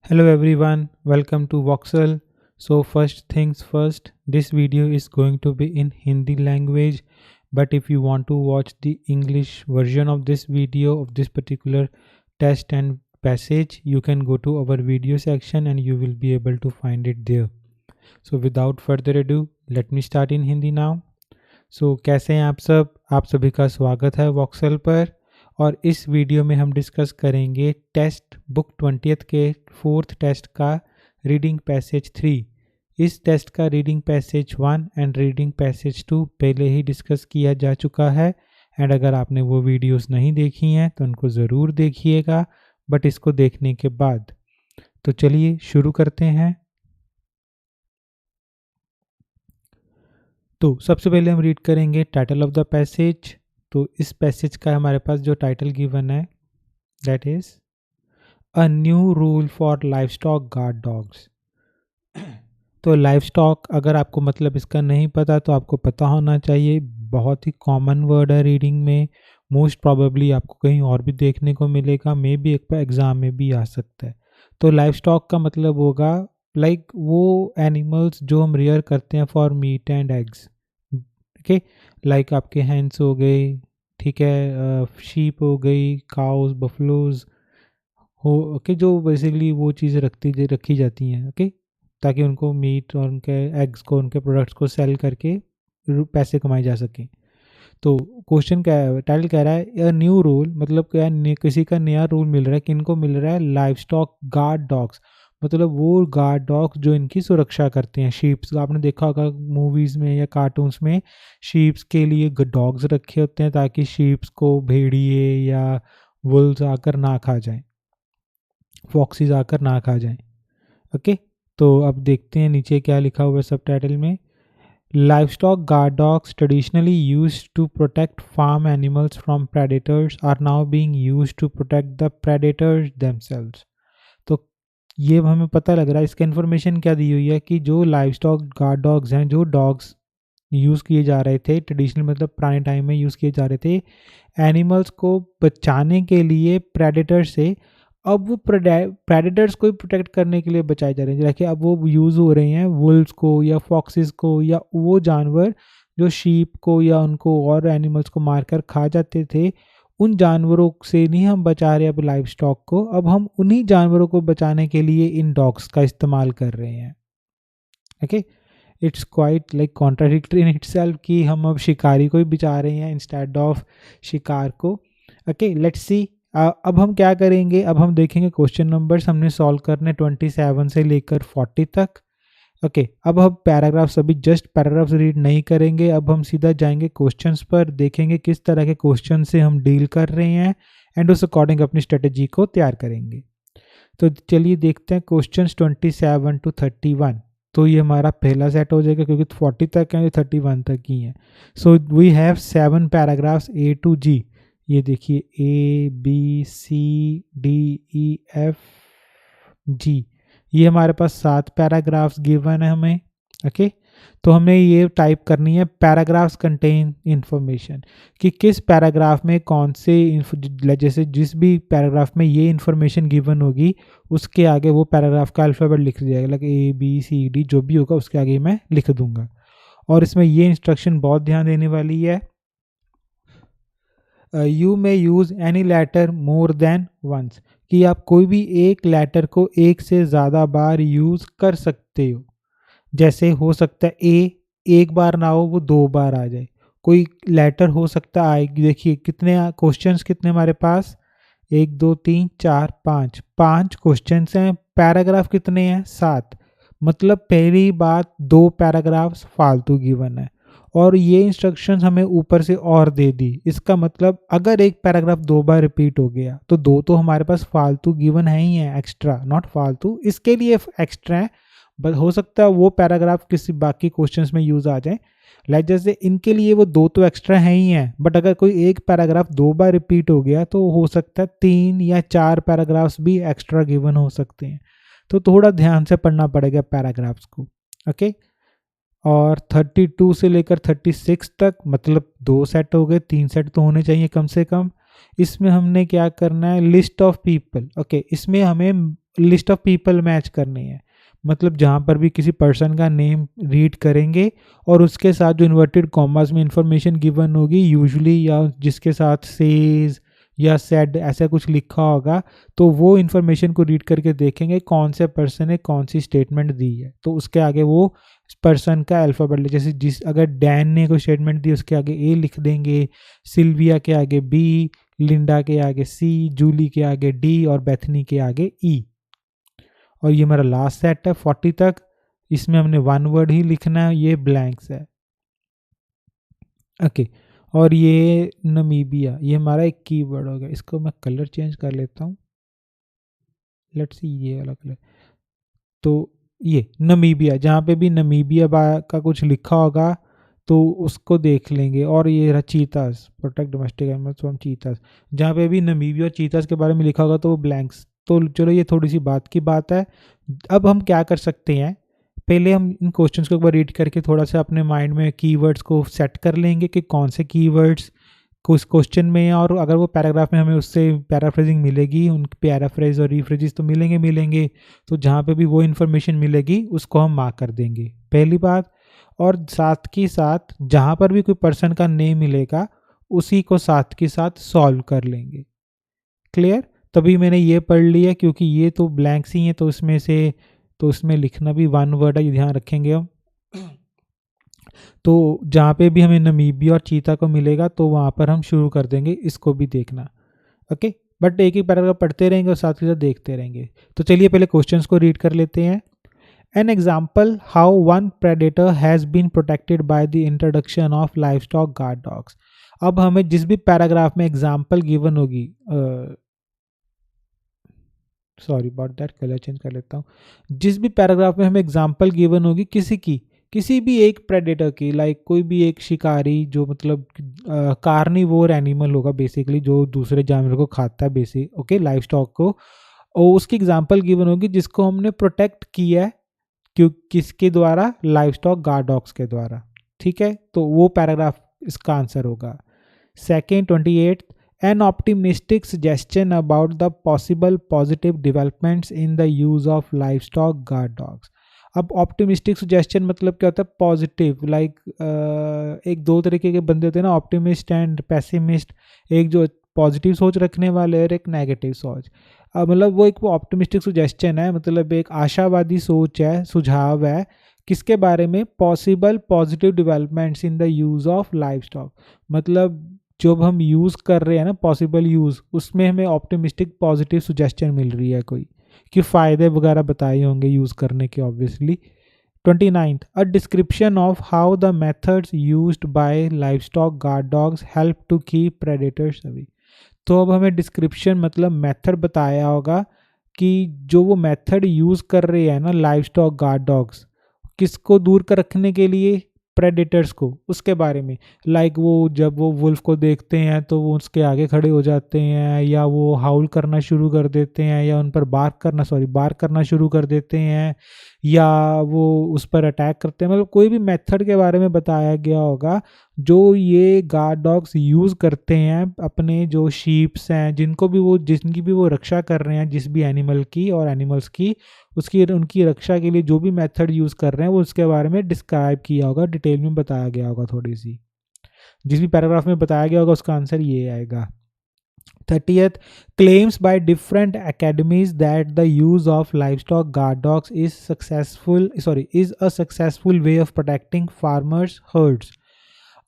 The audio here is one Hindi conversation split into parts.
Hello everyone, welcome to Voxel. So first things first, this video is going to be in Hindi language, but if you want to watch the English version of this video of this particular test and passage, you can go to our video section and you will be able to find it there. So without further ado, let me start in Hindi now. कैसे हैं आप सभी का स्वागत है वॉक्सल पर। और इस वीडियो में हम डिस्कस करेंगे टेस्ट बुक 20th के फोर्थ टेस्ट का रीडिंग पैसेज 3। इस टेस्ट का reading passage 1 and reading passage 2 पहले ही डिस्कस किया जा चुका है, एंड अगर आपने वो वीडियोस नहीं देखी हैं तो उनको ज़रूर देखिएगा, बट इसको देखने के बाद। तो चलिए शुरू करते हैं। तो सबसे पहले हम रीड करेंगे टाइटल ऑफ द पैसेज। तो इस पैसेज का हमारे पास जो टाइटल गिवन है that is a new rule for life stock guard dogs. तो लाइफ स्टॉक अगर आपको मतलब इसका नहीं पता तो आपको पता होना चाहिए, बहुत ही कॉमन वर्ड है रीडिंग में। मोस्ट प्रॉबेबली आपको कहीं और भी देखने को मिलेगा, मे बी एक एग्जाम में भी आ सकता है। तो लाइफ स्टॉक का मतलब होगा लाइक वो एनिमल्स जो हम रेयर करते हैं for meet and eggs. Okay, like आपके हैंड्स हो गए, ठीक है, शीप हो गई, काउस, बफलोज हो, ओके, जो बेसिकली वो चीज़ें रखी जाती हैं, ओके, ताकि उनको मीट और उनके एग्स को, उनके प्रोडक्ट्स को सेल करके पैसे कमाए जा सकें। तो क्वेश्चन क्या है, टाइटल कह रहा है न्यू रूल, मतलब क्या है, किसी का नया रूल मिल रहा है। किनको मिल रहा है? लाइफ स्टॉक गार्ड डॉग्स, मतलब वो गार्ड डॉग्स जो इनकी सुरक्षा करते हैं। शीप्स आपने देखा होगा मूवीज़ में या कार्टून्स में, शीप्स के लिए डॉग्स रखे होते हैं ताकि शीप्स को भेड़िए या वुल्स आकर ना खा जाएं, फॉक्सीज आकर ना खा जाएं। ओके, तो अब देखते हैं नीचे क्या लिखा हुआ है सब टाइटल में। Livestock guard dogs, traditionally used to protect farm animals from predators, are now being used to protect the predators themselves. तो ये हमें पता लग रहा है, इसका इन्फॉर्मेशन क्या दी हुई है कि जो लाइव स्टॉक गार्ड डॉग्स हैं, जो डॉग्स यूज़ किए जा रहे थे ट्रेडिशनल, मतलब पुराने टाइम में यूज़ किए जा रहे थे एनिमल्स को बचाने के लिए प्रेडेटर से, अब वो प्रेडेटर्स को प्रोटेक्ट करने के लिए बचाए जा रहे हैं। देखिए अब वो यूज़ हो रहे हैं वुल्स को या फॉक्सेस को या वो जानवर जो शीप को या उनको और एनिमल्स को मारकर खा जाते थे, उन जानवरों से नहीं हम बचा रहे अब लाइव स्टॉक को, अब हम उन्हीं जानवरों को बचाने के लिए इन डॉग्स का इस्तेमाल कर रहे हैं। Okay, it's quite like contradictory in itself कि हम अब शिकारी को ही बचा रहे हैं इंस्टेड ऑफ शिकार को। Okay, let's see. अब हम क्या करेंगे, अब हम देखेंगे क्वेश्चन नंबर्स हमने सॉल्व करने 27 से लेकर 40 तक। ओके, अब हम पैराग्राफ्स, अभी जस्ट पैराग्राफ्स रीड नहीं करेंगे, अब हम सीधा जाएंगे क्वेश्चंस पर, देखेंगे किस तरह के क्वेश्चन से हम डील कर रहे हैं एंड उस अकॉर्डिंग अपनी स्ट्रेटजी को तैयार करेंगे। तो चलिए देखते हैं क्वेश्चंस 27 to 31। तो ये हमारा पहला सेट हो जाएगा क्योंकि 40 तक है, 31 तक ही है। So we have 7 paragraphs A to G। ये देखिए A B C D E F G, ये हमारे पास 7 पैराग्राफ्स गिवन है हमें। ओके, तो हमें ये टाइप करनी है पैराग्राफ्स कंटेन इंफॉर्मेशन, कि किस पैराग्राफ में कौन से जैसे जिस भी पैराग्राफ में ये इंफॉर्मेशन गिवन होगी उसके आगे वो पैराग्राफ का अल्फ़ाबेट लिख दिया जाएगा, like A B C D जो भी होगा उसके आगे मैं लिख दूंगा। और इसमें ये इंस्ट्रक्शन बहुत ध्यान देने वाली है, you may use any letter more than once, कि आप कोई भी एक लेटर को एक से ज़्यादा बार यूज़ कर सकते हो। जैसे हो सकता है ए एक बार ना हो, वो 2 बार आ जाए। कोई लेटर हो सकता है, देखिए कितने क्वेश्चंस, कितने हमारे पास 1 2 3 4 5 क्वेश्चंस हैं। पैराग्राफ कितने हैं? 7। मतलब पहली बात 2 पैराग्राफ्स फालतू गिवन है और ये इंस्ट्रक्शंस हमें ऊपर से और दे दी। इसका मतलब अगर एक पैराग्राफ 2 बार रिपीट हो गया तो 2 तो हमारे पास फालतू गिवन है ही है, एक्स्ट्रा, नॉट फालतू, इसके लिए एक्स्ट्रा है। बट हो सकता है वो पैराग्राफ किसी बाकी क्वेश्चंस में यूज आ जाए, लाइक जैसे इनके लिए वो 2 तो एक्स्ट्रा है ही हैं, बट अगर कोई एक पैराग्राफ 2 बार रिपीट हो गया तो हो सकता है 3 या 4 पैराग्राफ्स भी एक्स्ट्रा गिवन हो सकते हैं। तो थोड़ा ध्यान से पढ़ना पड़ेगा पैराग्राफ्स को। ओके, और 32 से लेकर 36 तक मतलब 2 सेट हो गए, 3 सेट तो होने चाहिए कम से कम। इसमें हमने क्या करना है, लिस्ट ऑफ पीपल। ओके, इसमें हमें लिस्ट ऑफ पीपल मैच करनी है। मतलब जहाँ पर भी किसी पर्सन का नेम रीड करेंगे और उसके साथ जो इन्वर्टेड कॉमास में इंफॉर्मेशन गिवन होगी यूजुअली, या जिसके साथ सेज या सेड ऐसा कुछ लिखा होगा, तो वो इन्फॉर्मेशन को रीड करके देखेंगे कौन से पर्सन ने कौन सी स्टेटमेंट दी है, तो उसके आगे वो पर्सन का अल्फ़ाबेट, जैसे जिस अगर डैन ने कोई स्टेटमेंट दी उसके आगे ए लिख देंगे, सिल्विया के आगे बी, लिंडा के आगे सी, जूली के आगे डी और बेथनी के आगे ई। और ये मेरा लास्ट सेट है 40 तक, इसमें हमने वन वर्ड ही लिखना है, ये ब्लैंक्स है। ओके और ये नमीबिया, ये हमारा एक कीवर्ड हो गया, इसको मैं कलर चेंज कर लेता हूँ, लेट्स सी ये वाला कलर। तो ये नमीबिया, जहाँ पे भी नमीबिया का कुछ लिखा होगा तो उसको देख लेंगे। और ये रहा चीतास, प्रोटेक्ट डोमेस्टिक एनिमल्स फ्रॉम चीतास, जहाँ पे भी नमीबिया और चीतास के बारे में लिखा होगा तो वो ब्लैंक्स। तो चलो ये थोड़ी सी बात की बात है। अब हम क्या कर सकते हैं, पहले हम इन क्वेश्चंस को एक बार रीड करके थोड़ा सा अपने माइंड में कीवर्ड्स को सेट कर लेंगे कि कौन से कीवर्ड्स कुछ क्वेश्चन में, और अगर वो पैराग्राफ में हमें उससे पैराफ्रेजिंग मिलेगी, उन पैराफ्रेज और रीफ्रेजेस तो मिलेंगे, तो जहाँ पे भी वो इन्फॉर्मेशन मिलेगी उसको हम मार्क कर देंगे, पहली बात। और साथ के साथ जहाँ पर भी कोई पर्सन का नेम मिलेगा उसी को साथ के साथ सॉल्व कर लेंगे। क्लियर? तभी मैंने ये पढ़ लिया क्योंकि ये तो ब्लैंक्स ही हैं, तो उसमें से तो उसमें लिखना भी वन वर्ड है, ये ध्यान रखेंगे हम। तो जहाँ पे भी हमें नमीबिया और चीता को मिलेगा तो वहाँ पर हम शुरू कर देंगे, इसको भी देखना। ओके, बट एक ही पैराग्राफ पढ़ते रहेंगे और साथ ही साथ देखते रहेंगे। तो चलिए पहले क्वेश्चंस को रीड कर लेते हैं। An example how one predator has been protected by the introduction of livestock guard dogs. अब हमें जिस भी पैराग्राफ में एग्जाम्पल गिवन होगी, sorry about that, colour change कर लेता हूँ। जिस भी पैराग्राफ में हमें एग्जाम्पल गिवन होगी किसी भी एक प्रेडेटर की, लाइक कोई भी एक शिकारी जो मतलब कार्निवोर एनिमल होगा बेसिकली, जो दूसरे जानवर को खाता है बेसिक, ओके, लाइव स्टॉक को, और उसकी एग्जाम्पल गिवन होगी जिसको हमने प्रोटेक्ट किया है, क्यों, किसके द्वारा, लाइव स्टॉक गार्ड डॉग्स के द्वारा। ठीक है, तो वो पैराग्राफ इसका आंसर होगा। Second 28, an optimistic suggestion about the possible positive developments in the use of livestock guard dogs। अब ऑप्टिमिस्टिक सुजेस्शन मतलब क्या होता है, पॉजिटिव, लाइक एक दो तरीके के बंदे होते हैं ना, ऑप्टिमिस्ट एंड पैसिमिस्ट, एक जो पॉजिटिव सोच रखने वाले और एक नेगेटिव सोच। अब मतलब वो एक ऑप्टिमिस्टिक सुजेस्शन है, मतलब एक आशावादी सोच है, सुझाव है, किसके बारे में, possible positive developments in the use of livestock. मतलब जो हम यूज़ कर रहे हैं ना, पॉसिबल यूज़, उसमें हमें ऑप्टिमिस्टिक पॉजिटिव सुजेस्शन मिल रही है कोई, कि फ़ायदे वगैरह बताए होंगे यूज़ करने के obviously. 29th, a description of how the methods used by livestock guard dogs help to keep predators away. तो अब हमें डिस्क्रिप्शन मतलब मेथड बताया होगा कि जो वो मेथड यूज़ कर रहे हैं ना लाइवस्टॉक गार्ड डॉग्स, किसको दूर कर रखने के लिए, प्रेडेटर्स को, उसके बारे में। लाइक वो जब वो वुल्फ को देखते हैं तो वो उसके आगे खड़े हो जाते हैं, या वो हाउल करना शुरू कर देते हैं, या उन पर बार्क करना शुरू कर देते हैं, या वो उस पर अटैक करते हैं। मतलब कोई भी मेथड के बारे में बताया गया होगा जो ये गार्ड डॉग्स यूज़ करते हैं अपने जो शीप्स हैं, जिनकी भी वो रक्षा कर रहे हैं, जिस भी एनिमल की और एनिमल्स की, उनकी रक्षा के लिए जो भी मेथड यूज़ कर रहे हैं वो उसके बारे में डिस्क्राइब किया होगा, डिटेल में बताया गया होगा थोड़ी सी। जिस भी पैराग्राफ में बताया गया होगा उसका आंसर ये आएगा। 30th, claims by different academies that the use of livestock guard dogs is a successful way of protecting farmers' herds।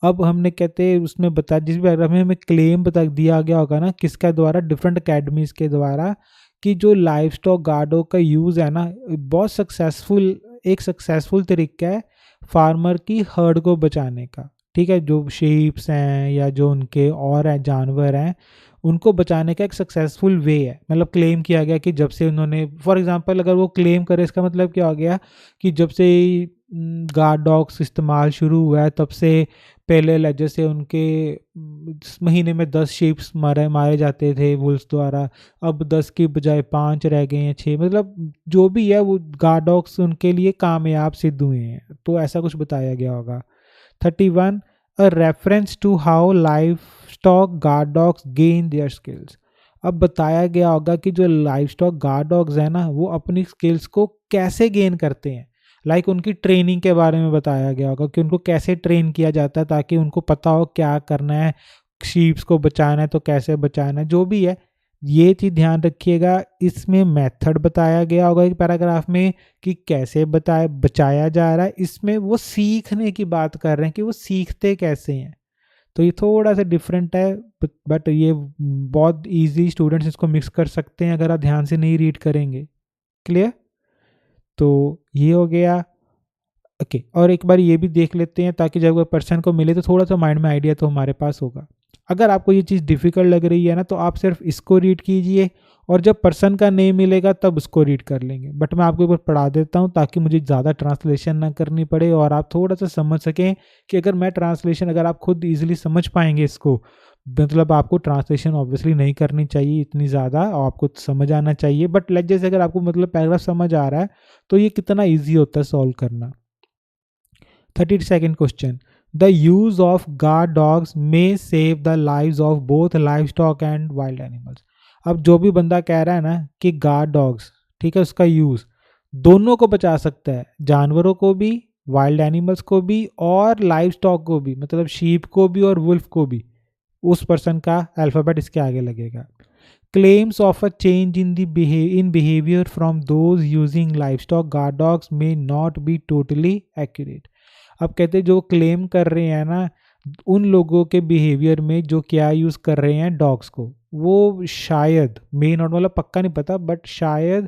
अब हमने कहते हैं उसमें बता, जिस भी पैराग्राफ में हमें क्लेम बता दिया गया होगा ना, किसके द्वारा, डिफरेंट अकेडमीज के द्वारा, कि जो लाइव स्टॉक गार्डों का यूज़ है ना, बहुत सक्सेसफुल तरीका है फार्मर की हर्ड को बचाने का। ठीक है, जो शीप्स हैं या जो उनके और हैं जानवर हैं उनको बचाने का एक सक्सेसफुल वे है। मतलब क्लेम किया गया कि जब से उन्होंने, फॉर एग्जांपल अगर वो क्लेम करे, इसका मतलब क्या हो गया कि जब से गार्ड डॉग्स इस्तेमाल शुरू हुआ है तब से पहले जैसे उनके महीने में 10 शीप्स मारे जाते थे वुल्स द्वारा, अब 10 की बजाय 5 रह गए हैं, 6, मतलब जो भी है वो गार्ड डॉग्स उनके लिए कामयाब सिद्ध हुए हैं। तो ऐसा कुछ बताया गया होगा। 31, a reference to how livestock guard dogs gain their skills। अब बताया गया होगा कि जो लाइव स्टॉक गार्ड डॉग्स है ना, वो अपनी स्किल्स को कैसे गेन करते हैं। लाइक उनकी ट्रेनिंग के बारे में बताया गया होगा कि उनको कैसे ट्रेन किया जाता है ताकि उनको पता हो क्या करना है, शीप्स को बचाना है तो कैसे बचाना है, जो भी है ये चीज़ ध्यान रखिएगा। इसमें मेथड बताया गया होगा एक पैराग्राफ में कि कैसे बचाया जा रहा है। इसमें वो सीखने की बात कर रहे हैं कि वो सीखते कैसे हैं, तो ये थोड़ा सा डिफरेंट है, बट ये बहुत इजी स्टूडेंट्स इसको मिक्स कर सकते हैं अगर आप ध्यान से नहीं रीड करेंगे। क्लियर? तो ये हो गया। ओके, और एक बार ये भी देख लेते हैं ताकि जब पर्सन को मिले तो थोड़ा सा माइंड में आइडिया तो हमारे पास होगा। अगर आपको ये चीज़ डिफ़िकल्ट लग रही है ना, तो आप सिर्फ इसको रीड कीजिए और जब पर्सन का नेम मिलेगा तब उसको रीड कर लेंगे। बट मैं आपको एक बार पढ़ा देता हूँ ताकि मुझे ज़्यादा ट्रांसलेशन ना करनी पड़े और आप थोड़ा सा समझ सकें कि अगर मैं ट्रांसलेशन, अगर आप खुद ईजिली समझ पाएंगे इसको, मतलब आपको ट्रांसलेशन ऑब्वियसली नहीं करनी चाहिए इतनी ज़्यादा, आपको समझ आना चाहिए। बट लाइक जैसे अगर आपको मतलब पैराग्राफ समझ आ रहा है तो ये कितना ईजी होता है सॉल्व करना। 32nd question. The use of guard dogs may save the lives of both livestock and wild animals. अब जो भी बंदा कह रहा है ना कि गार्ड डॉग्स, ठीक है, उसका यूज़ दोनों को बचा सकता है, जानवरों को भी, वाइल्ड एनिमल्स को भी और लाइव स्टॉक को भी, मतलब शीप को भी और वुल्फ को भी। उस पर्सन का अल्फ़ाबेट इसके आगे लगेगा। Claims of a change in behavior from those using livestock guard dogs may not be totally accurate. अब कहते हैं जो क्लेम कर रहे हैं ना उन लोगों के बिहेवियर में जो क्या यूज़ कर रहे हैं डॉग्स को, वो शायद, मे नॉट मतलब पक्का नहीं पता, बट शायद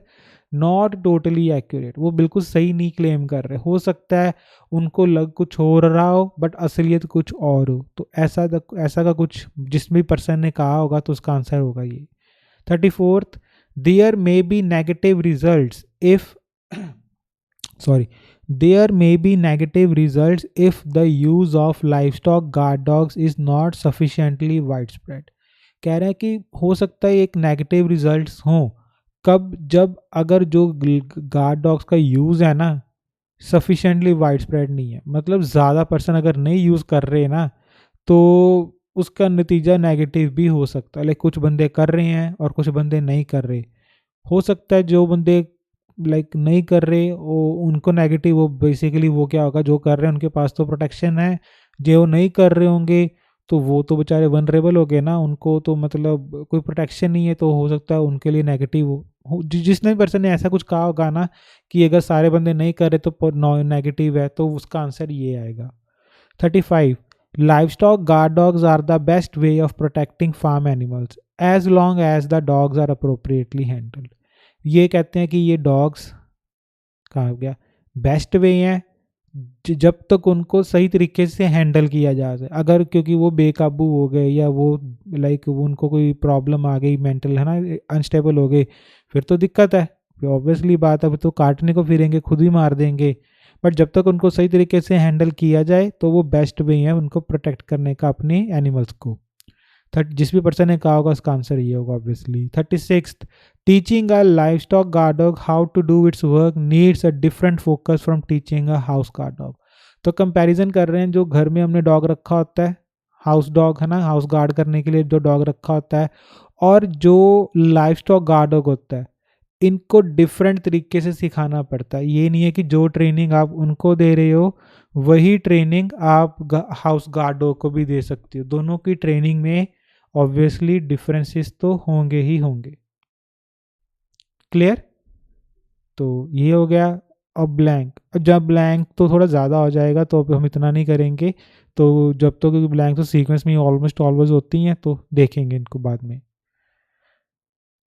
नॉट टोटली एक्यूरेट, वो बिल्कुल सही नहीं क्लेम कर रहे। हो सकता है उनको लग कुछ हो रहा हो बट असलियत कुछ और हो। तो ऐसा का कुछ जिस भी पर्सन ने कहा होगा तो उसका आंसर होगा ये। 34th, there may be negative results if there may be negative results if the use of livestock guard dogs is not sufficiently widespread. कह रहे हैं कि हो सकता है एक नेगेटिव रिजल्ट्स हों, कब, जब अगर जो गार्ड डॉग्स का यूज़ है ना सफिशेंटली वाइड स्प्रेड नहीं है, मतलब ज़्यादा पर्सन अगर नहीं यूज़ कर रहे ना तो उसका नतीजा नेगेटिव भी हो सकता है। लाइक कुछ बंदे कर रहे हैं और कुछ बंदे नहीं कर रहे। हो सकता है जो बंदे लाइक नहीं कर रहे वो उनको नेगेटिव, वो बेसिकली वो क्या होगा, जो कर रहे हैं उनके पास तो प्रोटेक्शन है, जो नहीं कर रहे होंगे तो वो तो बेचारे वनरेबल हो गए ना, उनको तो मतलब कोई प्रोटेक्शन नहीं है, तो हो सकता है उनके लिए नेगेटिव हो। जिसने भी पर्सन ने ऐसा कुछ कहा होगा ना कि अगर सारे बंदे नहीं कर रहे तो नेगेटिव है, तो उसका आंसर ये आएगा। 35. Livestock guard dogs are the best way of protecting farm animals as long as the dogs are appropriately handled. ये कहते हैं कि ये डॉग्स कहा गया बेस्ट वे हैं जब तक उनको सही तरीके से हैंडल किया जा सके। अगर क्योंकि वो बेकाबू हो गए या वो लाइक उनको कोई प्रॉब्लम आ गई मेंटल, है ना, अनस्टेबल हो गए, फिर तो दिक्कत है, ऑब्वियसली बात है, फिर तो काटने को फिरेंगे, खुद ही मार देंगे। बट जब तक उनको सही तरीके से हैंडल किया जाए तो वो बेस्ट वे है उनको प्रोटेक्ट करने का अपने एनिमल्स को। जिस भी पर्सन ने कहा होगा उसका आंसर ये होगा obviously. 36. Teaching a livestock guard dog how to do its work needs a different focus from teaching a house guard dog. तो कंपैरिजन कर रहे हैं, जो घर में हमने डॉग रखा होता है, हाउस डॉग है ना, हाउस गार्ड करने के लिए जो डॉग रखा होता है, और जो लाइव स्टॉक गार्ड डॉग होता है, इनको डिफरेंट तरीके से सिखाना पड़ता है। ये नहीं है कि जो ट्रेनिंग आप उनको दे रहे हो वही ट्रेनिंग आप हाउस गार्ड डॉग को भी दे सकते हो। दोनों की ट्रेनिंग में ऑब्वियसली डिफरेंसेस तो होंगे ही होंगे। क्लियर? तो ये हो गया। अब ब्लैंक, जब ब्लैंक तो थोड़ा ज़्यादा हो जाएगा तो अब हम इतना नहीं करेंगे, तो जब तो क्योंकि ब्लैंक तो सीक्वेंस में ऑलमोस्ट ऑलवेज होती हैं तो देखेंगे इनको बाद में।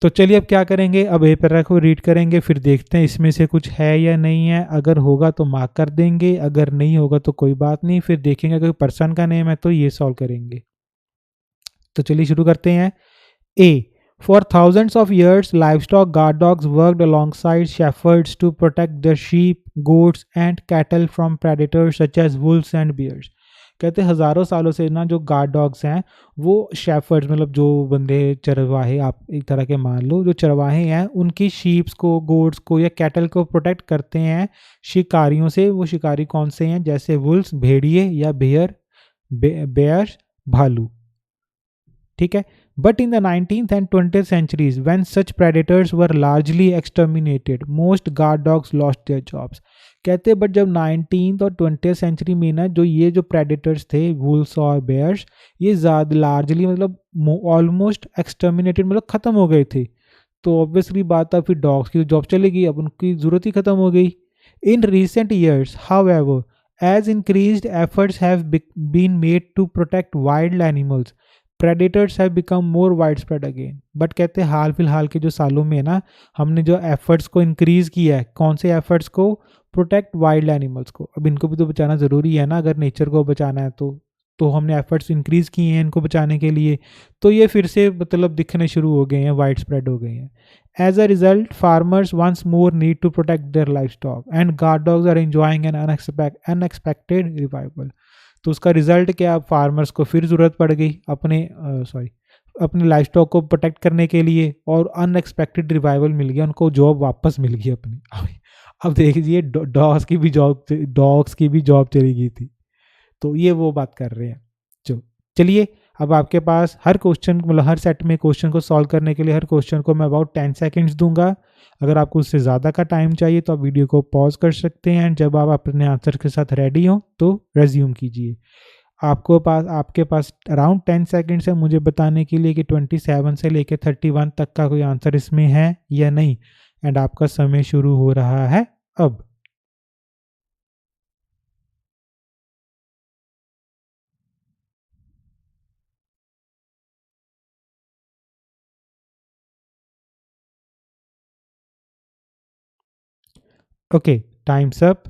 तो चलिए अब क्या करेंगे, अब ए पैरा को रीड करेंगे, फिर देखते हैं इसमें से कुछ है या नहीं है। अगर होगा तो मार्क कर देंगे, अगर नहीं होगा तो कोई बात नहीं, फिर देखेंगे अगर पर्सन का नेम है तो ये सॉल्व करेंगे। तो चलिए शुरू करते हैं। A. For thousands of years, livestock guard dogs worked alongside shepherds to protect their sheep, goats, and cattle from predators such as wolves and bears. कहते हैं हज़ारों सालों से ना जो गार्ड डॉग्स हैं वो शेफर्ड्स, मतलब जो बंदे चरवाहे, आप एक तरह के मान लो जो चरवाहे हैं, उनकी शीप्स को, गोट्स को या कैटल को प्रोटेक्ट करते हैं शिकारियों से। वो शिकारी कौन से हैं? जैसे वुल्स भेड़िए या बेयर, भालू। ठीक है, But in the 19th and 20th centuries, when such predators were largely exterminated, most guard dogs lost their jobs. कहते बट जब 19th और 20th सेंचुरी में ना जो ये जो प्रेडेटर्स थे वुल्स और बेयर्स, ये ज़्यादा लार्जली मतलब ऑलमोस्ट एक्सटर्मिनेटेड मतलब ख़त्म हो गए थे, तो ऑब्वियसली बात है फिर डॉग्स की जॉब चलेगी, अब उनकी ज़रूरत ही ख़त्म हो गई. In recent years however, as increased efforts have been made to protect wild animals, predators have become more widespread again. But कहते हैं हाल फिलहाल के जो सालों में ना हमने जो एफर्ट्स को इंक्रीज किया है, कौन से एफर्ट्स को, प्रोटेक्ट वाइल्ड एनिमल्स को. अब इनको भी तो बचाना ज़रूरी है ना, अगर नेचर को बचाना है तो हमने एफर्ट्स इंक्रीज किए हैं इनको बचाने के लिए, तो ये फिर से मतलब दिखने शुरू हो गए हैं, वाइड स्प्रेड हो गए हैं. As a result, farmers once more need to protect their livestock, and guard dogs are enjoying an unexpected revival. तो उसका रिजल्ट क्या, फार्मर्स को फिर ज़रूरत पड़ गई अपने लाइफ स्टॉक को प्रोटेक्ट करने के लिए, और अनएक्सपेक्टेड रिवाइवल मिल गया उनको, जॉब वापस मिल गई अपनी. अब देख लीजिए डॉग्स की भी जॉब चली गई थी, तो ये वो बात कर रहे हैं. चलिए अब आपके पास हर क्वेश्चन मतलब हर सेट में क्वेश्चन को सॉल्व करने के लिए हर क्वेश्चन को मैं अबाउट 10 सेकेंड्स दूंगा. अगर आपको उससे ज़्यादा का टाइम चाहिए तो आप वीडियो को पॉज कर सकते हैं. जब आप अपने आंसर के साथ रेडी हो तो रेज्यूम कीजिए. आपके पास अराउंड 10 सेकेंड्स है मुझे बताने के लिए कि 27 से लेकर 31 तक का कोई आंसर इसमें है या नहीं. एंड आपका समय शुरू हो रहा है अब. Okay, times up.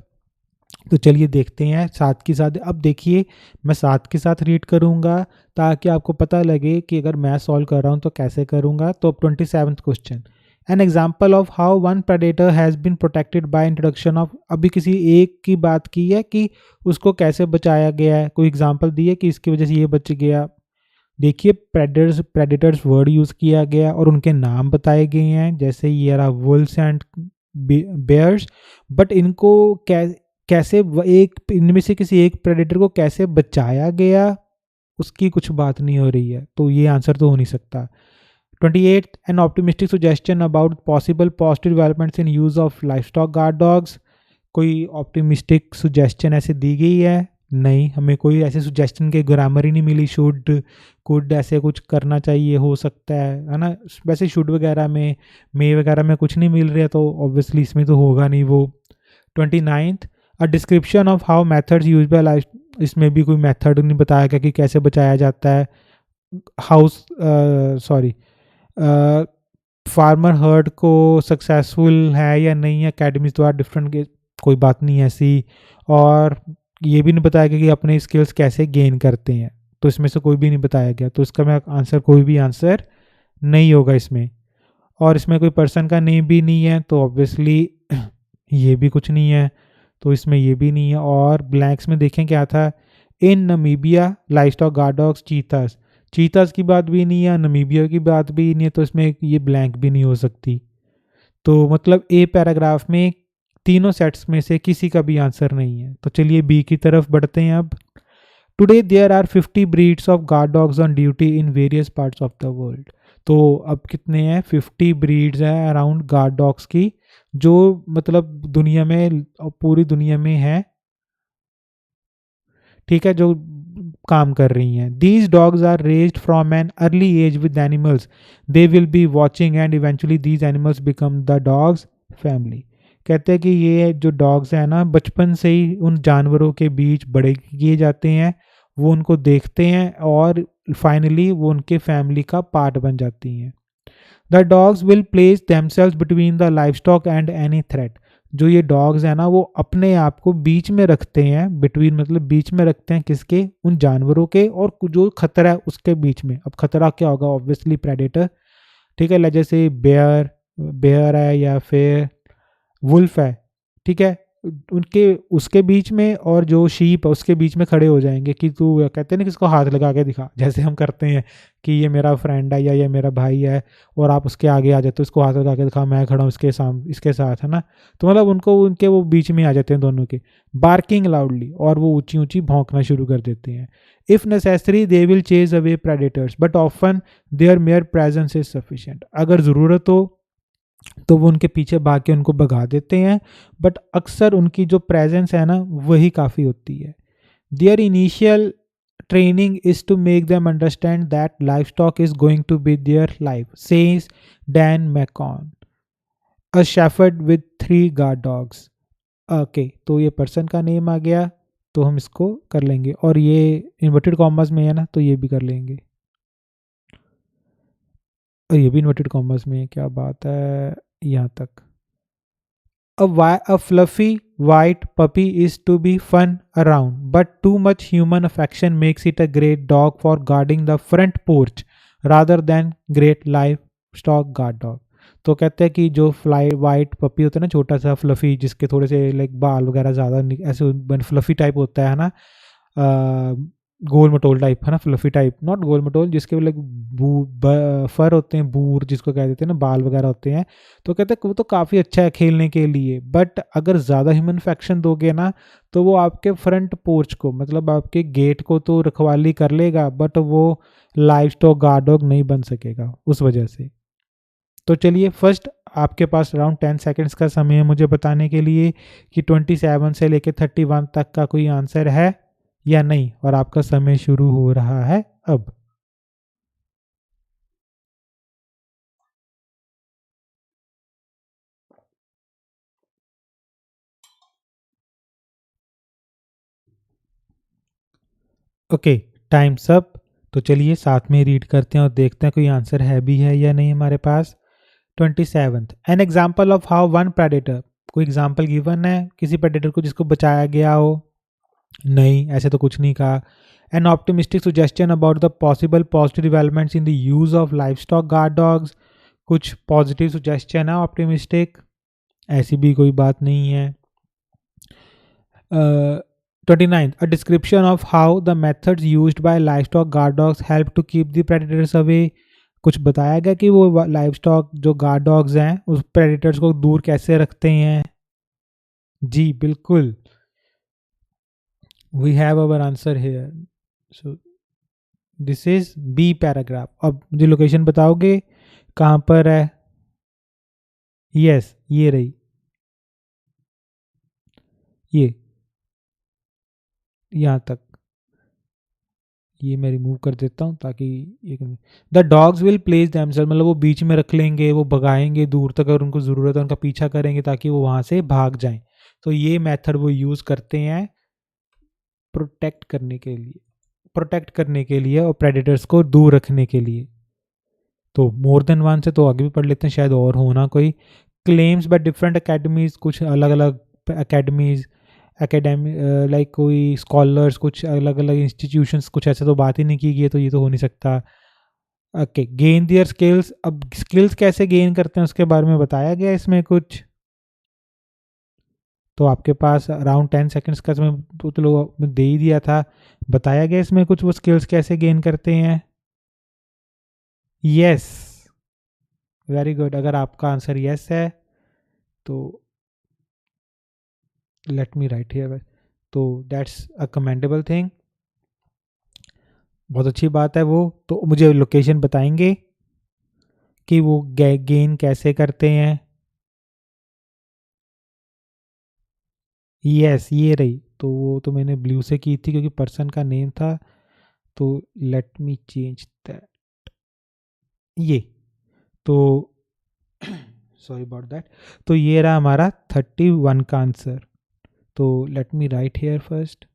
तो चलिए देखते हैं साथ के साथ. अब देखिए मैं साथ के साथ रीड करूंगा ताकि आपको पता लगे कि अगर मैं सॉल्व कर रहा हूं तो कैसे करूंगा. तो 27th question, an example of how one predator has been protected by introduction of. अभी किसी एक की बात की है कि उसको कैसे बचाया गया है, कोई एग्जाम्पल दी है कि इसकी वजह से ये बच गया. देखिए प्रेडेटर्स वर्ड यूज़ किया गया और उनके नाम बताए गए हैं, जैसे ये रहा वुल्स एंड बेयर्स. बट इनको कैसे एक इनमें से किसी एक प्रेडेटर को कैसे बचाया गया उसकी कुछ बात नहीं हो रही है, तो ये आंसर तो हो नहीं सकता. 28, an optimistic suggestion about possible positive developments in use of livestock guard dogs. कोई ऑप्टिमिस्टिक सुजेस्शन ऐसे दी गई है नहीं, हमें कोई ऐसे सुजेस्शन के ग्रामर ही नहीं मिली. शुड कुड ऐसे कुछ करना चाहिए, हो सकता है ना. वैसे शुड वगैरह में मे वगैरह में कुछ नहीं मिल रहा, तो ऑब्वियसली इसमें तो होगा नहीं वो. 29th, a description of how methods use by life. इसमें भी कोई मेथड नहीं बताया गया कि कैसे बचाया जाता है. फार्मर हर्ड को सक्सेसफुल है या नहीं है अकेडमी द्वारा डिफरेंट के, कोई बात नहीं ऐसी. और ये भी नहीं बताया गया कि अपने स्किल्स कैसे गेन करते हैं, तो इसमें से कोई भी नहीं बताया गया, तो इसका मैं आंसर कोई भी आंसर नहीं होगा इसमें. और इसमें कोई पर्सन का नेम भी नहीं है, तो ऑब्वियसली ये भी कुछ नहीं है, तो इसमें ये भी नहीं है. और ब्लैंक्स में देखें क्या था, in Namibia livestock guard dogs cheetahs की बात भी नहीं है, नमीबिया की बात भी नहीं है, तो इसमें ये ब्लैंक भी नहीं हो सकती. तो मतलब ए पैराग्राफ में तीनों सेट्स में से किसी का भी आंसर नहीं है. तो चलिए बी की तरफ बढ़ते हैं अब. Today there are 50 breeds of guard dogs on duty in various parts of the world. तो अब कितने हैं, 50 ब्रीड्स हैं अराउंड गार्ड डॉग्स की, जो मतलब दुनिया में, पूरी दुनिया में है, ठीक है, जो काम कर रही हैं. These dogs are raised from an early age with animals they will be watching and eventually these animals become the dog's family. कहते हैं कि ये जो डॉग्स हैं ना बचपन से ही उन जानवरों के बीच बड़े किए जाते हैं, वो उनको देखते हैं और फाइनली वो उनके फैमिली का पार्ट बन जाती हैं. The dogs will place themselves between the livestock and any threat. जो ये डॉग्स हैं ना वो अपने आप को बीच में रखते हैं, बिटवीन मतलब बीच में रखते हैं किसके, उन जानवरों के और जो खतरा है उसके बीच में. अब खतरा क्या होगा, ऑब्वियसली प्रेडेटर, ठीक है, जैसे बेयर है या फिर वुल्फ है, ठीक है, उनके उसके बीच में और जो शीप है उसके बीच में खड़े हो जाएंगे कि तू, कहते हैं ना, किसको हाथ लगा के दिखा, जैसे हम करते हैं कि ये मेरा फ्रेंड है या ये मेरा भाई है, और आप उसके आगे आ जाते हो, उसको हाथ लगा के दिखा, मैं खड़ा हूँ इसके सामने इसके साथ, है ना। तो मतलब उनको उनके वो बीच में आ जाते हैं दोनों के, बार्किंग लाउडली, और वो ऊंची ऊंची भौंकना शुरू कर देते हैं। If necessary they will chase away predators but often their mere presence is sufficient. अगर ज़रूरत हो तो वो उनके पीछे भाग के उनको भगा देते हैं, बट अक्सर उनकी जो प्रेजेंस है ना वही काफ़ी होती है। Their initial training is to make them understand that livestock is going to be their life, says Dan McCon, a shepherd with 3 guard dogs. Okay, तो ये पर्सन का नेम आ गया, तो हम इसको कर लेंगे, और ये इन्वर्टेड कॉमर्स में है ना, तो ये भी कर लेंगे, और ये भी इन्वर्टेड कॉमर्स में है, क्या बात है यहाँ तक। A fluffy white puppy is to be fun around, but too much human affection makes it a great dog for guarding the front porch rather than great livestock guard dog. तो कहते हैं कि जो फ्लाई वाइट पपी होता है ना, छोटा सा फ्लफी, जिसके थोड़े से लाइक बाल वगैरह ज़्यादा ऐसे फ्लफी टाइप होता है ना, गोल मटोल टाइप, है ना, फ्लफी टाइप, नॉट गोल मटोल, जिसके लाइक फर होते हैं, बूर जिसको कह देते हैं ना, बाल वगैरह होते हैं। तो कहते हैं वो तो काफ़ी अच्छा है खेलने के लिए, बट अगर ज़्यादा ह्यूमन अफेक्शन दोगे ना तो वो आपके फ्रंट पोर्च को, मतलब आपके गेट को तो रखवाली कर लेगा, बट वो लाइव स्टॉक गार्ड डॉग नहीं बन सकेगा उस वजह से। तो चलिए, फर्स्ट आपके पास अराउंड 10 सेकेंड्स का समय है मुझे बताने के लिए कि 27 से लेकर 31 तक का कोई आंसर है या नहीं, और आपका समय शुरू हो रहा है अब। Okay, times up. तो चलिए साथ में रीड करते हैं और देखते हैं कोई आंसर है भी है या नहीं हमारे पास। 27th, N example of how one predator, कोई एग्जाम्पल गिवन है किसी प्रेडेटर को जिसको बचाया गया हो? नहीं, ऐसे तो कुछ नहीं कहा। An optimistic suggestion about the possible positive developments in the use of livestock guard dogs, कुछ पॉजिटिव सुजेस्शन है ऑप्टिमिस्टिक, ऐसी भी कोई बात नहीं है। 29th, a description of how the methods used by livestock guard dogs help to keep the predators away, कुछ बताया गया कि वो लाइव स्टॉक जो गार्ड डॉग्स हैं उस प्रेडिटर्स को दूर कैसे रखते हैं? जी बिल्कुल, we have our answer here, so this is B paragraph. अब मुझे लोकेशन बताओगे कहाँ पर है? यस, ये रही, ये यहाँ तक, ये मैं रिमूव कर देता हूँ ताकि ये, the dogs will place themselves, मतलब वो बीच में रख लेंगे, वो भगाएंगे दूर तक, अगर उनको ज़रूरत है उनका पीछा करेंगे ताकि वो वहाँ से भाग जाएं। तो ये मेथड वो यूज़ करते हैं प्रोटेक्ट करने के लिए, प्रोटेक्ट करने के लिए और प्रेडेटर्स को दूर रखने के लिए। तो मोर देन वन से तो आगे भी पढ़ लेते हैं, शायद और होना कोई। क्लेम्स बाय डिफरेंट अकेडमीज, कुछ अलग अलग अकेडमीज, एकेडमी लाइक कोई स्कॉलर्स, कुछ अलग अलग इंस्टीट्यूशंस, कुछ ऐसे तो बात ही नहीं की गई है, तो ये तो हो नहीं सकता। ओके, गेन दियर स्किल्स, अब स्किल्स कैसे गेन करते हैं उसके बारे में बताया गया इसमें कुछ। तो आपके पास अराउंड 10 सेकेंड्स का समय तो लोग दे ही दिया था, बताया गया इसमें कुछ वो स्किल्स कैसे गेन करते हैं? यस, वेरी गुड, अगर आपका आंसर यस है तो लेट मी राइट हियर, तो दैट्स अ कमेंडेबल थिंग, बहुत अच्छी बात है वो। तो मुझे लोकेशन बताएंगे कि वो गेन कैसे करते हैं? यस, ये रही, तो वो तो मैंने ब्लू से की थी क्योंकि पर्सन का नेम था, तो लेट मी चेंज दैट, ये, तो सॉरी अबाउट दैट। तो ये रहा हमारा 31 का आंसर। तो लेट मी राइट हेयर फर्स्ट,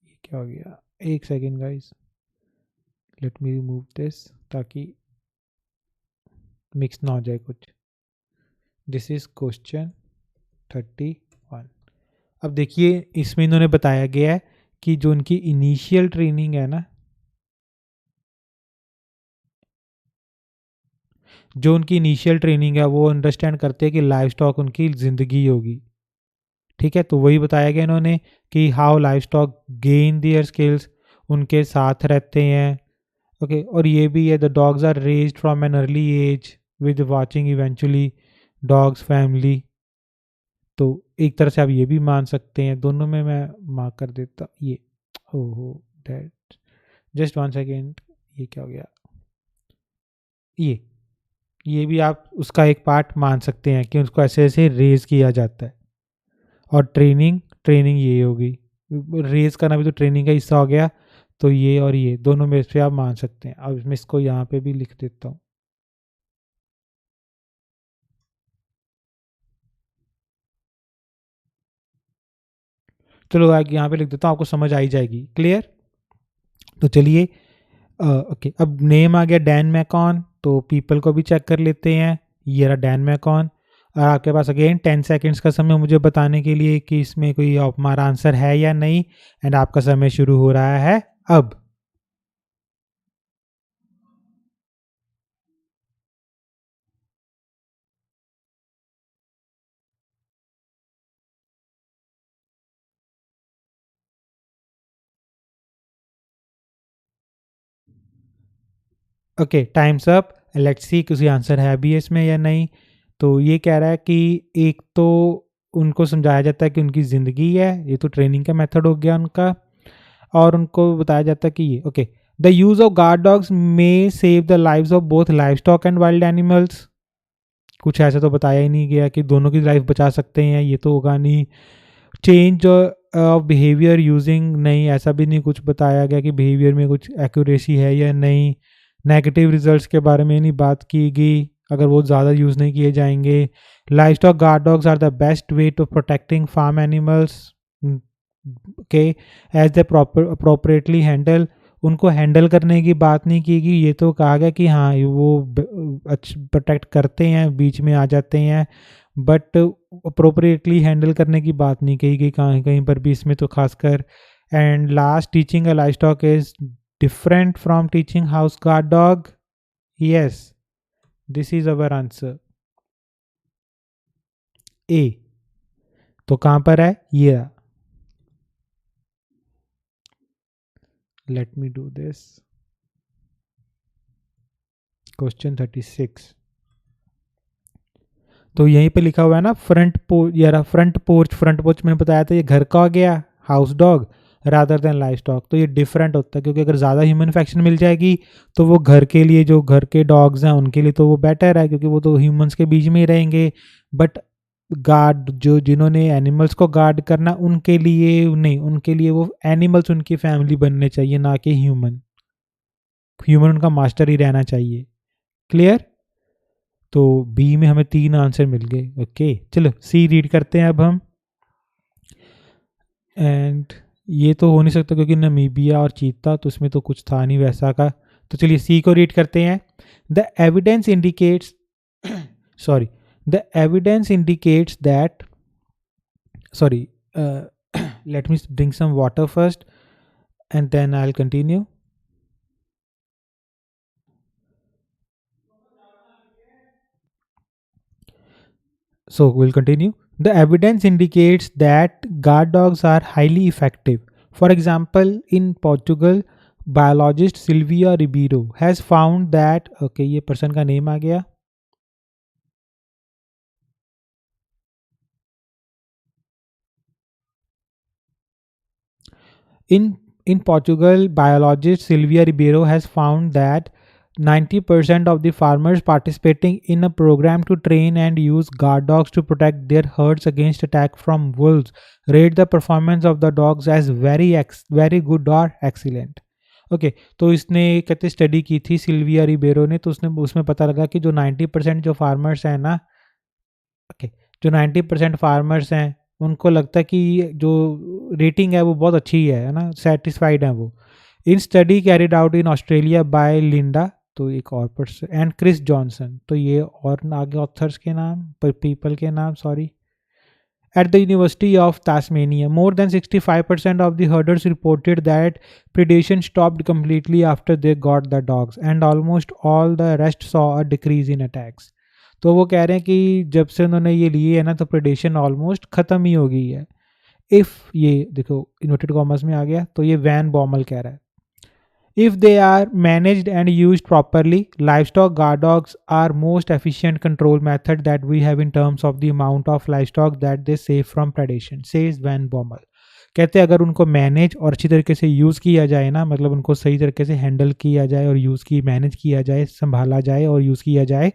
ये क्या हो गया, एक second guys, let me remove this ताकि मिक्स ना हो जाए कुछ। This is question 31। अब देखिए इसमें इन्होंने बताया गया है कि जो उनकी इनिशियल ट्रेनिंग है ना, जो उनकी इनिशियल ट्रेनिंग है वो अंडरस्टैंड करते हैं कि लाइव स्टॉक उनकी ज़िंदगी होगी, ठीक है, तो वही बताया गया इन्होंने कि how livestock gain their skills, उनके साथ रहते हैं। ओके, और ये भी है, the dogs are raised from an early age with watching eventually dogs family. तो एक तरह से आप ये भी मान सकते हैं, दोनों में मैं मार्क कर देता ये। ओहो दैट, जस्ट वन सेकेंड, ये क्या हो गया, ये भी आप उसका एक पार्ट मान सकते हैं कि उसको ऐसे ऐसे रेज किया जाता है। और ट्रेनिंग, ट्रेनिंग ये होगी, रेज करना भी तो ट्रेनिंग का हिस्सा हो गया। तो ये और ये दोनों में से आप मान सकते हैं। अब मैं इसको यहाँ पे भी लिख देता हूँ। चलो यहाँ पे लिख देता हूँ, आपको समझ आई जाएगी। क्लियर? तो चलिए, ओके, अब नेम आ गया डैन मैकॉन, तो पीपल को भी चेक कर लेते हैं। ये रहा डैन मैकॉन। और आपके पास अगेन 10 सेकेंड्स का समय मुझे बताने के लिए कि इसमें कोई हमारा आंसर है या नहीं। एंड आपका समय शुरू हो रहा है अब। Okay, times up. Let's see किसी आंसर है भी इसमें या नहीं। तो ये कह रहा है कि एक तो उनको समझाया जाता है कि उनकी ज़िंदगी है, ये तो ट्रेनिंग का मेथड हो गया उनका। और उनको बताया जाता है कि ये okay, the use of guard dogs may save the lives of both life stock and wild animals. कुछ ऐसा तो बताया ही नहीं गया कि दोनों की लाइफ बचा सकते हैं, ये तो होगा नहीं। चेंज ऑफ बिहेवियर यूजिंग, नहीं ऐसा भी नहीं कुछ बताया गया कि बिहेवियर में कुछ एक्यूरेसी है या नहीं। नेगेटिव रिजल्ट्स के बारे में नहीं बात की गई, अगर वो ज़्यादा यूज़ नहीं किए जाएंगे। Livestock guard dogs are the best way to protecting farm animals के as the proper appropriately handle. उनको हैंडल करने की बात नहीं की गई, ये तो कहा गया कि हाँ वो प्रोटेक्ट करते हैं, बीच में आ जाते हैं, बट अप्रोप्रिएटली हैंडल करने की बात नहीं कही गई कहीं कहीं पर भी इसमें तो खासकर। And last, teaching a life stock is different from teaching house guard dog. Yes, this is our answer A. तो कहाँ पर है ये? Let me do this, question 36। तो यहीं पे लिखा हुआ है ना फ्रंट पोर्च, यार फ्रंट पोर्च, फ्रंट पोर्च मैंने बताया था ये घर का हो गया, house dog rather than life stock. तो ये डिफरेंट होता है क्योंकि अगर ज़्यादा ह्यूमन इन्फेक्शन मिल जाएगी तो वो घर के लिए, जो घर के डॉग्स हैं उनके लिए तो वो बेटर है क्योंकि वो तो ह्यूमंस के बीच में ही रहेंगे। बट गार्ड जो जिन्होंने एनिमल्स को गार्ड करना उनके लिए नहीं, उनके लिए वो एनिमल्स उनकी फैमिली बनने चाहिए, ना कि ह्यूमन। ह्यूमन उनका मास्टर ही रहना चाहिए। क्लियर? तो बी में हमें 3 आंसर मिल गए। ओके, चलो सी रीड करते हैं अब हम। एंड ये तो हो नहीं सकता क्योंकि नमीबिया और चीता, तो उसमें तो कुछ था नहीं वैसा का। तो चलिए सी को रीड करते हैं। The evidence indicates sorry, the evidence indicates that, sorry, let me drink some water first and then I will continue. So we'll continue. The evidence indicates that guard dogs are highly effective. For example, in Portugal, biologist Silvia Ribeiro has found that, okay, ये person का name आ गया। In Portugal, biologist Silvia Ribeiro has found that 90% of the farmers participating in a program to train and use guard dogs to protect their herds against attack from wolves rate the performance of the dogs as very good or excellent. Okay, तो इसने कहते स्टडी की थी सिल्विया रिबेरो ने, तो उसने उसमें पता लगा कि जो 90% जो फार्मर्स हैं ना, ओके, जो 90% फार्मर्स हैं उनको लगता है कि जो रेटिंग है वो बहुत अच्छी है ना, सेटिस्फाइड है वो। In study carried out in Australia by Linda, तो एक और पर्सन, एंड क्रिस जॉनसन, तो ये और आगे ऑथर्स के नाम, पर पीपल के नाम sorry. At the University of Tasmania, more than 65% of the herders reported that predation stopped completely after they got the dogs, and almost all the rest saw a decrease in attacks. तो वो कह रहे हैं कि जब से उन्होंने ये लिए है ना तो प्रेडेशन ऑलमोस्ट ख़त्म ही हो गई है। इफ़ ये देखो इन्वर्टेड कॉमर्स में आ गया, तो ये वैन बॉमल कह रहा है, if they are managed and used properly, livestock guard dogs are most efficient control method that we have in terms of the amount of livestock that they save from predation, says Van Bommel। कहते हैं अगर उनको मैनेज और अच्छी तरीके से यूज़ किया जाए ना, मतलब उनको सही तरीके से हैंडल किया जाए और यूज़ की मैनेज किया जाए, संभाला जाए और यूज़ किया जाए,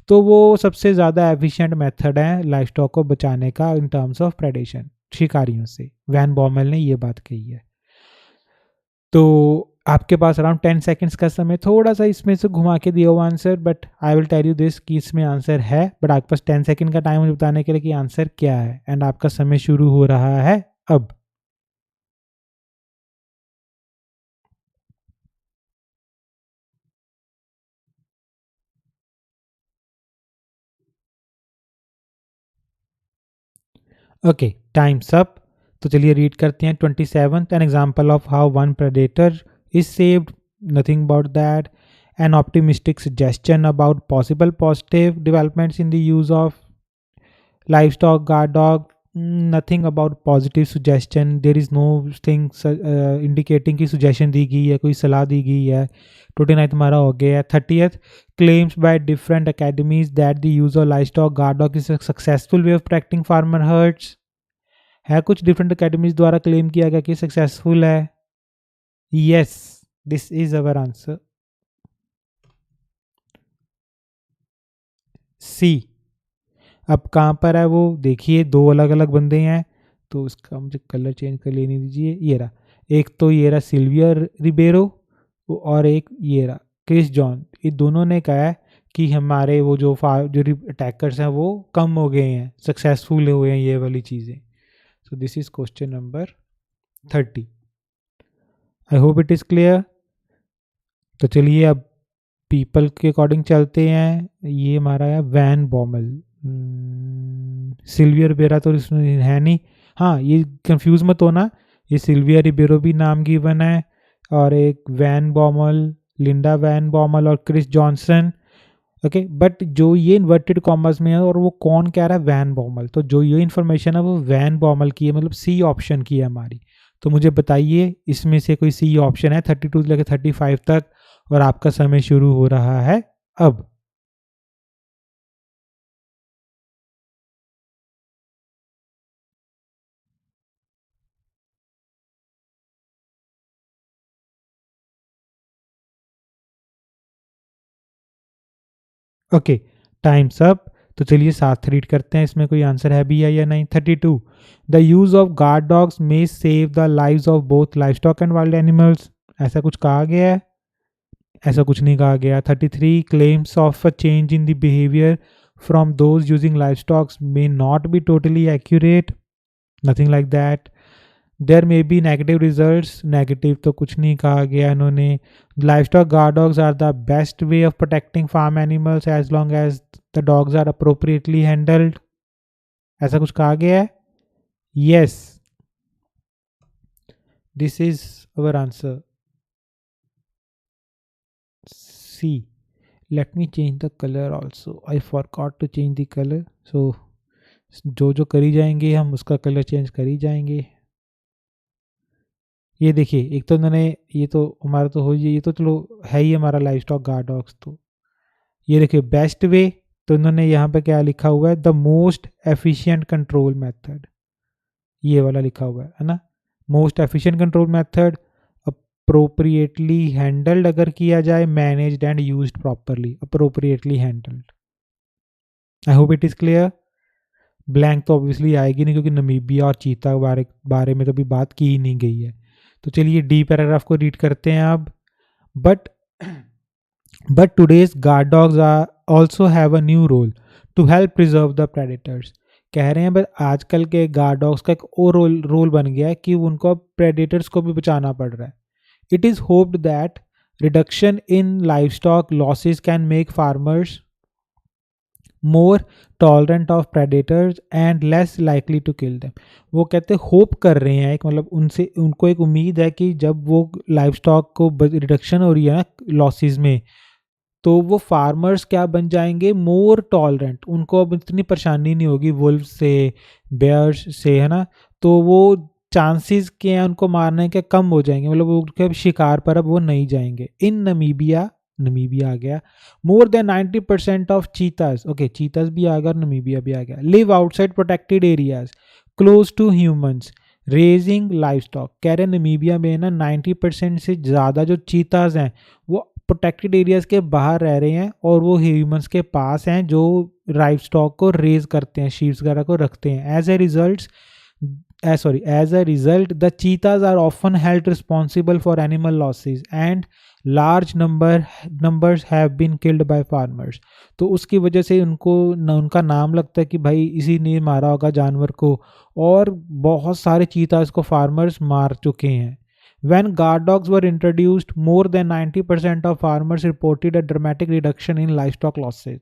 तो वो सबसे ज़्यादा एफिशिएंट मेथड है लाइफ स्टॉक को बचाने का इन टर्म्स ऑफ प्रेडेशन, शिकारियों से। वैन बॉमेल ने ये बात कही है। तो आपके पास अराउंड 10 सेकेंड्स का समय, थोड़ा सा इसमें से घुमा के दिया हुआ answer, but I will tell you this कि इसमें आंसर है, बट आपके पास 10 सेकेंड का टाइम मुझे बताने के लिए कि आंसर क्या है, एंड आपका समय शुरू हो रहा है अब। Okay, times up. तो चलिए रीड करते हैं 27th, N example of how one predator is saved, nothing about that, an optimistic suggestion about possible positive developments in the use of livestock guard dog, nothing about positive suggestion, there is no thing indicating कि suggestion दी गई है, कोई सलाह दी गई है। 29th हमारा हो गया है। 30th, claims by different academies that the use of livestock guard dog is a successful way of protecting farmer herds, है कुछ डिफरेंट अकेडमीज द्वारा क्लेम किया गया कि सक्सेसफुल है। Yes, this is our answer, C. अब कहाँ पर है वो देखिए, दो अलग अलग बंदे हैं, तो उसका मुझे कलर चेंज कर लेने दीजिए। ये रहा, एक तो ये रहा सिल्विया रिबेरो, और एक ये रहा क्रिस जॉन। ये दोनों ने कहा है कि हमारे वो जो अटैकर्स हैं वो कम हो गए हैं, सक्सेसफुल हुए हैं ये वाली चीज़ें। सो this is question number 30। I hope it is clear. तो चलिए अब पीपल के अकॉर्डिंग चलते हैं। ये हमारा है वैन बॉमल, सिल्विया रिबेरा तो इसमें है नहीं। हाँ, ये कंफ्यूज मत होना, ये सिल्विया रिबेरो भी नाम गिवन है, और एक van Bommel, Linda van Bommel और क्रिस जॉनसन। ओके, बट जो ये इन्वर्टेड कॉमर्स में है और वो कौन कह रहा है, वैन बॉमल, तो जो ये इन्फॉर्मेशन है वो वैन बॉमल की है, मतलब सी ऑप्शन की है हमारी। तो मुझे बताइए इसमें से कोई सी ऑप्शन है 32 से लेकर 35 तक, और आपका समय शुरू हो रहा है अब। Okay, times up. तो चलिए साथ रीड करते हैं, इसमें कोई आंसर है भी या नहीं। 32, the use of guard dogs may save the lives of both live stock and wild animals, ऐसा कुछ कहा गया है? ऐसा कुछ नहीं कहा गया। 33, claims of a change in the behaviour from those using livestocks may not be totally accurate, nothing like that. There may be negative results, negative तो कुछ नहीं कहा गया इन्होंने। Livestock guard dogs are the best way of protecting farm animals as long as the dogs are appropriately handled, ऐसा कुछ कहा गया है? Yes, this is our answer, C. Let me change the colour also, I forgot to change the colour. So जो जो करी जाएंगे हम उसका कलर चेंज करी जाएंगे। ये देखिए, एक तो उन्होंने, ये तो हमारा तो हो, ये तो चलो है ही हमारा लाइव स्टॉक गार्ड डॉग्स। तो ये देखिए बेस्ट वे, तो इन्होंने यहाँ पे क्या लिखा हुआ है, the most efficient control method, ये वाला लिखा हुआ है ना। Most efficient control method, appropriately handled अगर किया जाए, managed and used properly, appropriately handled. I hope it is clear. Blank तो ऑब्वियसली आएगी नहीं, क्योंकि नमीबिया और चीता बारे में तो अभी बात की ही नहीं गई है। तो चलिए डी पैराग्राफ को रीड करते हैं अब। But today's guard dogs are also have a new role to help preserve the predators। कह रहे हैं बस आजकल के गार्ड डॉग्स का एक और रोल बन गया है कि उनको प्रेडेटर्स को भी बचाना पड़ रहा है। It is hoped that reduction in livestock losses can make farmers more tolerant of predators and less likely to kill them. वो कहते होप कर रहे हैं, एक मतलब उनसे उनको एक उम्मीद है कि जब वो लाइव स्टॉक को रिडक्शन हो रही है ना लॉसेस में, तो वो फार्मर्स क्या बन जाएंगे, मोर टॉलरेंट, उनको अब इतनी परेशानी नहीं होगी वुल्फ से, बेयर्स से, है ना। तो वो चांसेस के हैं उनको मारने के कम हो जाएंगे, मतलब वो उनके शिकार पर अब वो नहीं जाएंगे। इन नमीबिया, नमीबिया आ गया, more than 90% of cheetahs, okay cheetahs भी आ गया और नमीबिया भी आ गया, live outside protected areas close to humans raising livestock. कह रहे नमीबिया में ना 90% से ज़्यादा जो चीताज हैं वो प्रोटेक्टेड एरियाज के बाहर रह रहे हैं और वो ह्यूमंस के पास हैं जो लाइव स्टॉक को रेज करते हैं, शीप्स वगैरह को रखते हैं। As a result, the cheetahs are often held responsible for animal losses and large numbers have been killed by farmers। तो उसकी वजह से उनका नाम लगता है कि भाई इसी ने मारा होगा जानवर को, और बहुत सारे चीतास को फार्मर्स मार चुके हैं। When guard dogs were introduced, more than 90% of farmers reported a dramatic reduction in livestock losses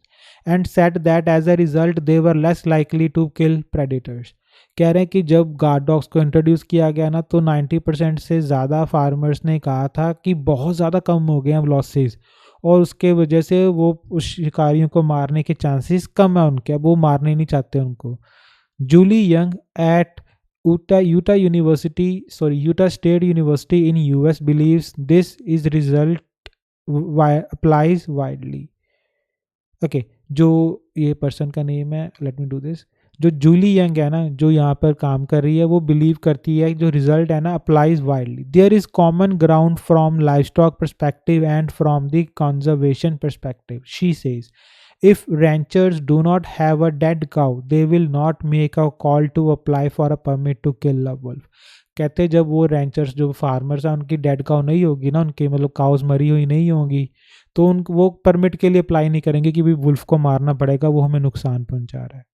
and said that as a result they were less likely to kill predators। कह रहे हैं कि जब गार्ड डॉग्स को इंट्रोड्यूस किया गया ना तो 90% से ज़्यादा फार्मर्स ने कहा था कि बहुत ज़्यादा कम हो गए हैं लॉसेस, और उसके वजह से वो उस शिकारियों को मारने के चांसेस कम है उनके, अब वो मारने नहीं चाहते उनको। Julie Young at Utah State University in US believes this is result applies widely। Okay जो ये पर्सन का नेम है, लेट मी डू दिस, जो जूली यंग है ना जो यहाँ पर काम कर रही है, वो बिलीव करती है जो रिजल्ट है ना applies widely. There is common ground from livestock perspective and from the conservation perspective. She says if ranchers do not have a dead cow they will not make a call to apply for a permit to kill a wolf। कहते जब वो रैंचर्स जो फार्मर्स हैं उनकी डेड काउ नहीं होगी ना, उनकी मतलब काउस मरी हुई नहीं होंगी, तो वो परमिट के लिए अप्लाई नहीं करेंगे कि भाई वुल्फ को मारना पड़ेगा, वो हमें नुकसान पहुंचा रहा है।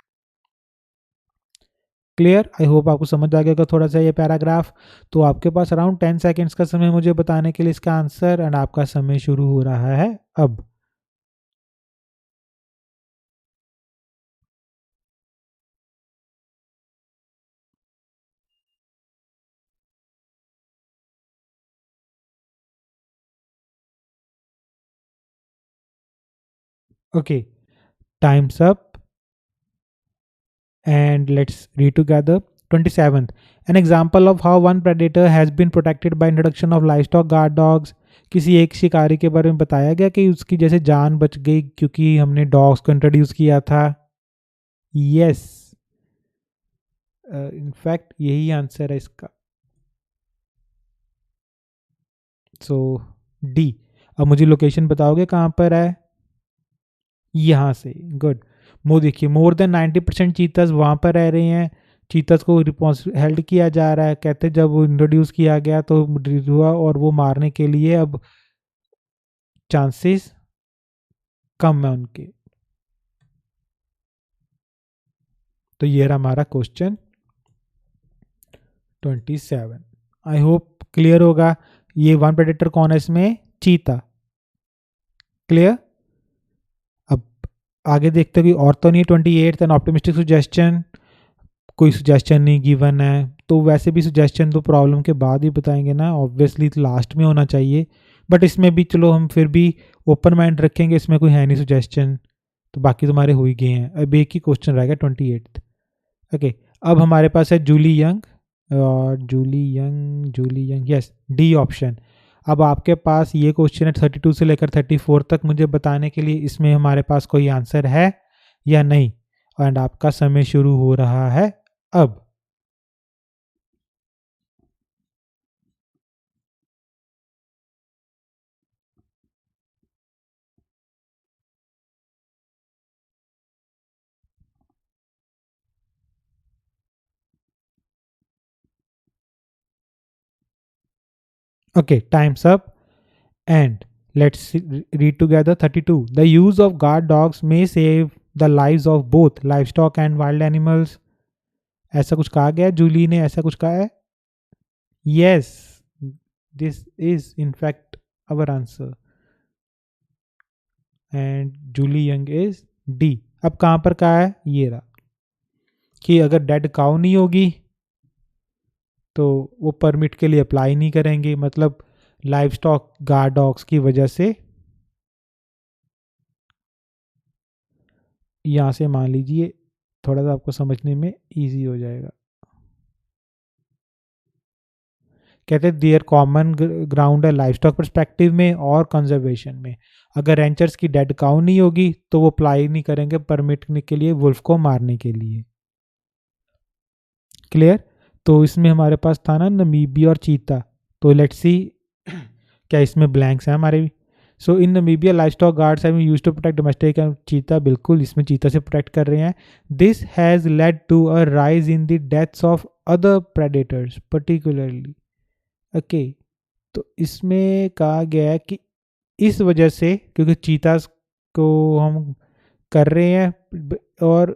क्लियर? आई होप आपको समझ आ गया थोड़ा सा ये पैराग्राफ। तो आपके पास अराउंड 10 सेकेंड्स का समय मुझे बताने के लिए इसका आंसर, एंड आपका समय शुरू हो रहा है अब। Okay, time's up and let's read together। 27th, an example of how one predator has been protected by introduction of livestock guard dogs। किसी एक शिकारी के बारे में बताया गया कि उसकी जैसे जान बच गई क्योंकि हमने डॉग्स को इंट्रोड्यूस किया था। यस, इनफैक्ट यही आंसर है इसका। सो डी। अब मुझे लोकेशन बताओगे कहाँ पर है? यहाँ से, गुड। देखिए मोर देन 90% चीतस वहाँ पर रह रहे हैं, चीतस को हेल्ड किया जा रहा है। कहते जब वो इंट्रोड्यूस किया गया तो हुआ और वो मारने के लिए अब चांसेस कम है उनके। तो ये रहा हमारा क्वेश्चन 27। आई होप क्लियर होगा। ये वन प्रेडेटर कौन है इसमें? चीता। क्लियर? अब आगे देखते हैं और तो नहीं। 28 एन ऑप्टिमिस्टिक सुजेस्शन, कोई सुजेस्शन नहीं गिवन है, तो वैसे भी सुजेस्शन तो प्रॉब्लम के बाद ही बताएंगे ना, ऑब्वियसली लास्ट में होना चाहिए, बट इसमें भी चलो हम फिर भी ओपन माइंड रखेंगे, इसमें कोई है नहीं सुजेस्शन, तो बाकी तुम्हारे हो ही गए हैं। अब एक ही क्वेश्चन रहेगा 28। ओके, अब हमारे पास है जूली यंग, और Julie Young yes, D option. अब आपके पास ये क्वेश्चन है 32 से लेकर 34 तक, मुझे बताने के लिए इसमें हमारे पास कोई आंसर है या नहीं, एंड आपका समय शुरू हो रहा है अब। Okay, time's up and let's read together 32. The use of guard dogs may save the lives of both livestock and wild animals। ऐसा कुछ कहा गया, जूली ने ऐसा कुछ कहा है। Yes, this is in fact our answer and Julie Young is D। अब कहाँ पर कहा है, ये रहा कि अगर डेड काउ नहीं होगी तो वो परमिट के लिए अप्लाई नहीं करेंगे, मतलब लाइव स्टॉक गार्ड डॉग्स की वजह से यहाँ से मान लीजिए, थोड़ा सा आपको समझने में ईजी हो जाएगा। कहते हैं देयर कॉमन ग्राउंड है लाइफ स्टॉक परस्पेक्टिव में और कंजर्वेशन में। अगर रेंचर्स की डेड काउ नहीं होगी तो वो अप्लाई नहीं करेंगे परमिट के लिए वुल्फ को मारने के लिए। क्लियर? तो इसमें हमारे पास था ना नमीबिया और चीता। तो लेट्स सी क्या इसमें ब्लैंक्स हैं हमारे। So in Namibia livestock guards have used to protect domestic and cheetah, बिल्कुल इसमें चीता से प्रोटेक्ट कर रहे हैं। This has led to a rise in the deaths of other predators particularly. Okay, तो इसमें कहा गया है कि इस वजह से, क्योंकि चीतास को हम कर रहे हैं और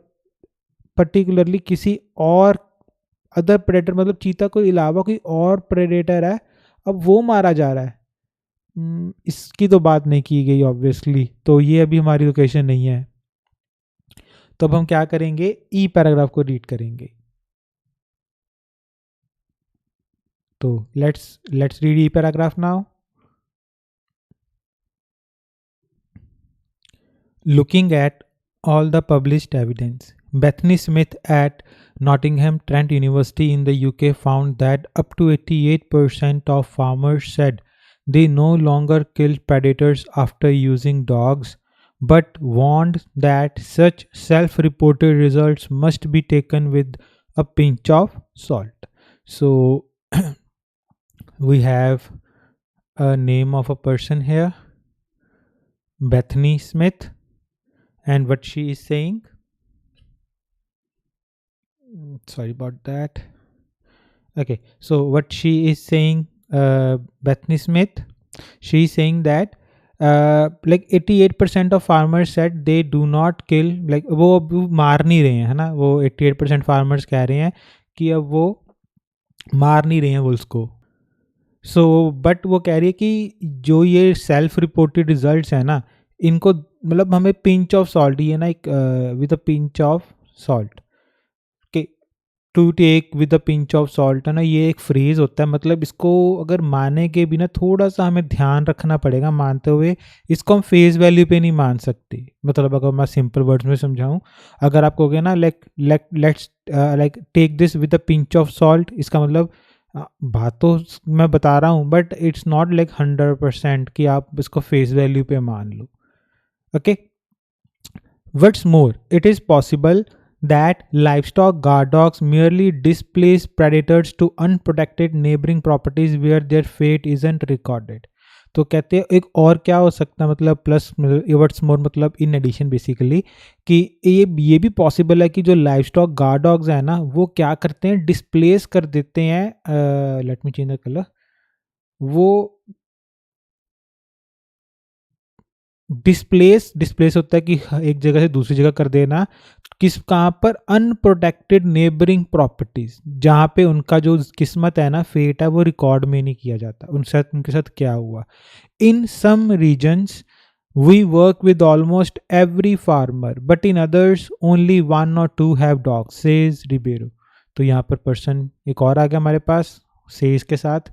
पर्टिकुलरली किसी और अदर प्रेडेटर, मतलब चीता को अलावा कोई और प्रेडेटर है, अब वो मारा जा रहा है। इसकी तो बात नहीं की गई ऑब्वियसली, तो ये अभी हमारी लोकेशन नहीं है। तो अब हम क्या करेंगे, ई पैराग्राफ को रीड करेंगे। तो let's read E paragraph now. Looking at all the published evidence, Bethany Smith at Nottingham Trent University in the UK found that up to 88% of farmers said they no longer killed predators after using dogs, but warned that such self reported results must be taken with a pinch of salt. So, we have a name of a person here, Bethany Smith, and what she is saying. Sorry about that. Okay, so what she is saying, Bethany Smith, she is saying that like 88% of farmers said they do not kill, like वो अब मार नहीं रहे हैं, है ना, वो 88% फार्मर्स कह रहे हैं कि अब वो मार नहीं रहे हैं वुल्स को। सो बट वो कह रही है कि जो ये सेल्फ रिपोर्टेड रिजल्ट्स है ना, इनको मतलब हमें पिंच ऑफ सॉल्ट, ये ना एक with a pinch of salt, to take with a pinch of salt, है ना, ये एक फ्रेज होता है। मतलब इसको अगर माने के बिना थोड़ा सा हमें ध्यान रखना पड़ेगा मानते हुए, इसको हम फेस वैल्यू पे नहीं मान सकते। मतलब अगर मैं सिंपल वर्ड्स में समझाऊं, अगर आप कहोगे ना let's like take this with a pinch of salt, इसका मतलब बात तो मैं बता रहा हूँ बट इट्स नॉट लाइक 100% कि आप इसको फेस वैल्यू पे मान लो। Okay, what's more, it is possible that livestock guard dogs merely displace predators to unprotected neighboring properties where their fate isn't recorded. तो कहते हैं एक और क्या हो सकता है, मतलब प्लस व्हाट्स मोर मतलब इन एडिशन बेसिकली, कि ये भी पॉसिबल है कि जो लाइव स्टॉक गार्ड डॉग्स है ना, वो क्या करते हैं, डिस्प्लेस कर देते हैं, late me change the colour, वो डिस्प्लेस होता है कि एक जगह से दूसरी जगह कर देना, किस कहाँ पर, अनप्रोटेक्टेड नेबरिंग प्रॉपर्टीज, जहाँ पे उनका जो किस्मत है ना, फेट है, वो रिकॉर्ड में नहीं किया जाता उनके साथ क्या हुआ। In some reasons we work with almost every farmer but in others only one or two have dogs, says Ribeiro. तो यहाँ पर पर्सन एक और आ गया हमारे पास सेज के साथ,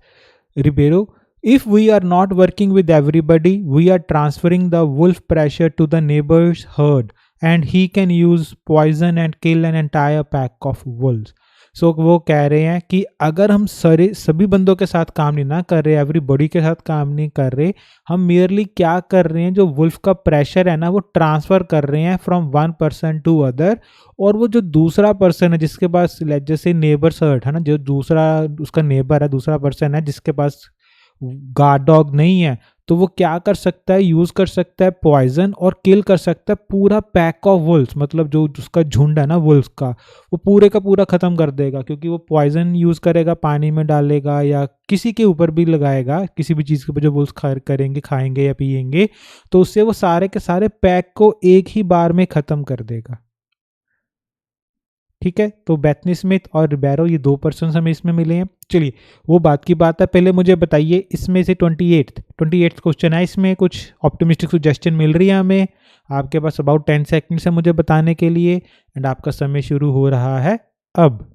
Ribeiro. If we are not working with everybody, we are transferring the wolf pressure to the neighbor's herd and he can use poison and kill an entire pack of wolves. So वो कह रहे हैं कि अगर हम सारे सभी बंदों के साथ काम नहीं ना कर रहे, एवरीबॉडी के साथ काम नहीं कर रहे, हम मेयरली क्या कर रहे हैं, जो वुल्फ का प्रेशर है ना, वो ट्रांसफ़र कर रहे हैं from one person to other. और वो जो दूसरा पर्सन है जिसके पास, जैसे नेबर्स हर्ट है ना, जो दूसरा उसका नेबर है, दूसरा पर्सन है जिसके पास गार्ड डॉग नहीं है, तो वो क्या कर सकता है, यूज कर सकता है पॉइजन और किल कर सकता है पूरा पैक ऑफ वुल्स, मतलब जो उसका झुंड है ना वुल्स का, वो पूरे का पूरा खत्म कर देगा, क्योंकि वो पॉइजन यूज करेगा, पानी में डालेगा या किसी के ऊपर भी लगाएगा, किसी भी चीज के ऊपर जो वुल्स करेंगे, खाएंगे या पिएंगे, तो उससे वो सारे के सारे पैक को एक ही बार में खत्म कर देगा। ठीक है, तो बेथनी स्मिथ और रिबेरो, ये दो पर्सन हमें इसमें मिले हैं। चलिए वो बात की बात है, पहले मुझे बताइए इसमें से 28th क्वेश्चन है, इसमें कुछ ऑप्टिमिस्टिक सुजेस्शन मिल रही है हमें। आपके पास अबाउट 10 सेकंड्स है मुझे बताने के लिए, एंड आपका समय शुरू हो रहा है अब।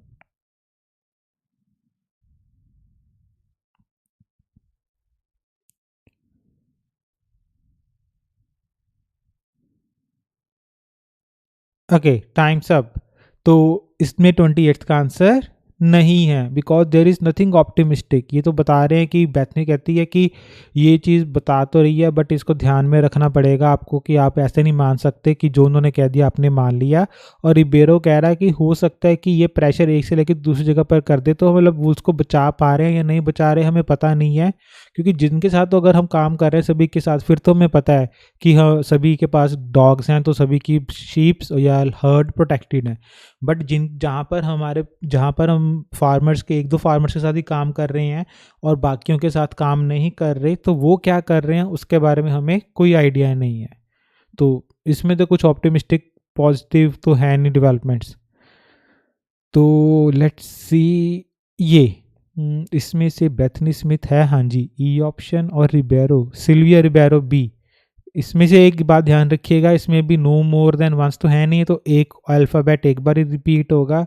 Okay, times up. तो इसमें 28th का आंसर नहीं है, because there is nothing optimistic. ये तो बता रहे हैं कि बेथनी कहती है कि ये चीज़ बता तो रही है, बट इसको ध्यान में रखना पड़ेगा आपको कि आप ऐसे नहीं मान सकते कि जो उन्होंने कह दिया आपने मान लिया। और रिबेरो कह रहा है कि हो सकता है कि ये प्रेशर एक से लेकर दूसरी जगह पर कर दे, तो मतलब वो उसको बचा पा रहे हैं या नहीं बचा रहे हमें पता नहीं है, क्योंकि जिनके साथ तो अगर हम काम कर रहे हैं सभी के साथ, फिर तो हमें पता है कि हाँ सभी के पास डॉग्स हैं, तो सभी की शीप्स या हर्ड प्रोटेक्टेड है। बट जहाँ पर हम फार्मर्स के एक दो फार्मर्स के साथ ही काम कर रहे हैं और बाकियों के साथ काम नहीं कर रहे, तो वो क्या कर रहे हैं उसके बारे में हमें कोई आइडिया नहीं है। तो इसमें तो कुछ ऑप्टिमिस्टिक पॉजिटिव तो है नहीं डेवलपमेंट्स। तो लेट्स सी ये इसमें से बेथनी स्मिथ है, हाँ जी, ई ऑप्शन, और रिबेरो, सिल्विया रिबेरो बी। इसमें से एक बात ध्यान रखिएगा, इसमें भी नो मोर देन वंस तो है नहीं, तो एक अल्फ़ाबेट एक बार ही रिपीट होगा।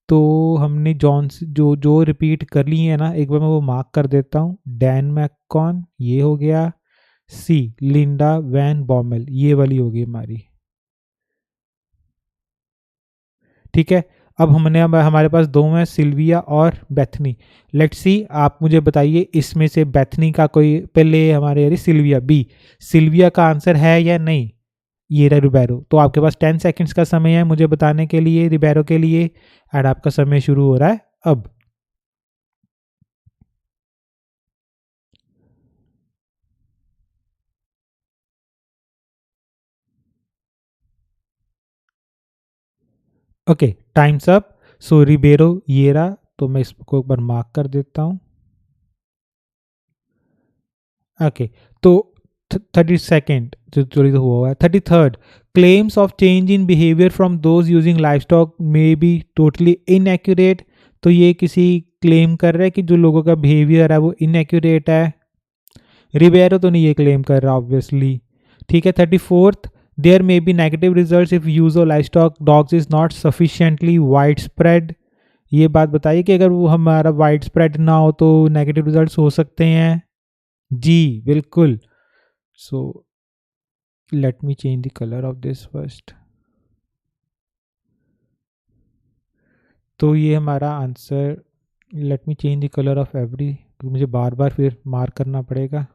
तो हमने जॉन जो जो रिपीट कर ली है ना, एक बार मैं वो मार्क कर देता हूँ। डैन मैककॉन ये हो गया, सी लिंडा वैन बॉमेल ये वाली होगी हमारी। ठीक है, अब हमारे पास दो हैं, सिल्विया और बेथनी। लेट्स सी, आप मुझे बताइए इसमें से बेथनी का कोई, पहले हमारे यानी सिल्विया बी, सिल्विया का आंसर है या नहीं। ये रहा रिबेरो। तो आपके पास 10 सेकंड्स का समय है मुझे बताने के लिए रिबेरो के लिए, एंड आपका समय शुरू हो रहा है अब। Okay, times up. So Ribeiro ये रहा, तो मैं इसको एक बार मार्क कर देता हूँ। ओके, तो 32nd जो चोरी तो हुआ है, 33rd, claims of change in behaviour from those using life stock may be totally inaccurate. तो ये किसी क्लेम कर रहा है कि जो लोगों का बिहेवियर है वो इनएक्यूरेट है। रिबेरो तो नहीं ये क्लेम कर रहा ऑब्वियसली। ठीक है, 34th, there may be negative results if use of livestock dogs is not sufficiently widespread. ये बात बताइए कि अगर वो हमारा वाइड स्प्रेड ना हो तो नेगेटिव रिजल्ट्स हो सकते हैं। जी बिल्कुल। So let me change the colour of this first. तो ये हमारा answer, late me change the colour of every, तो मुझे बार बार फिर मार्क करना पड़ेगा।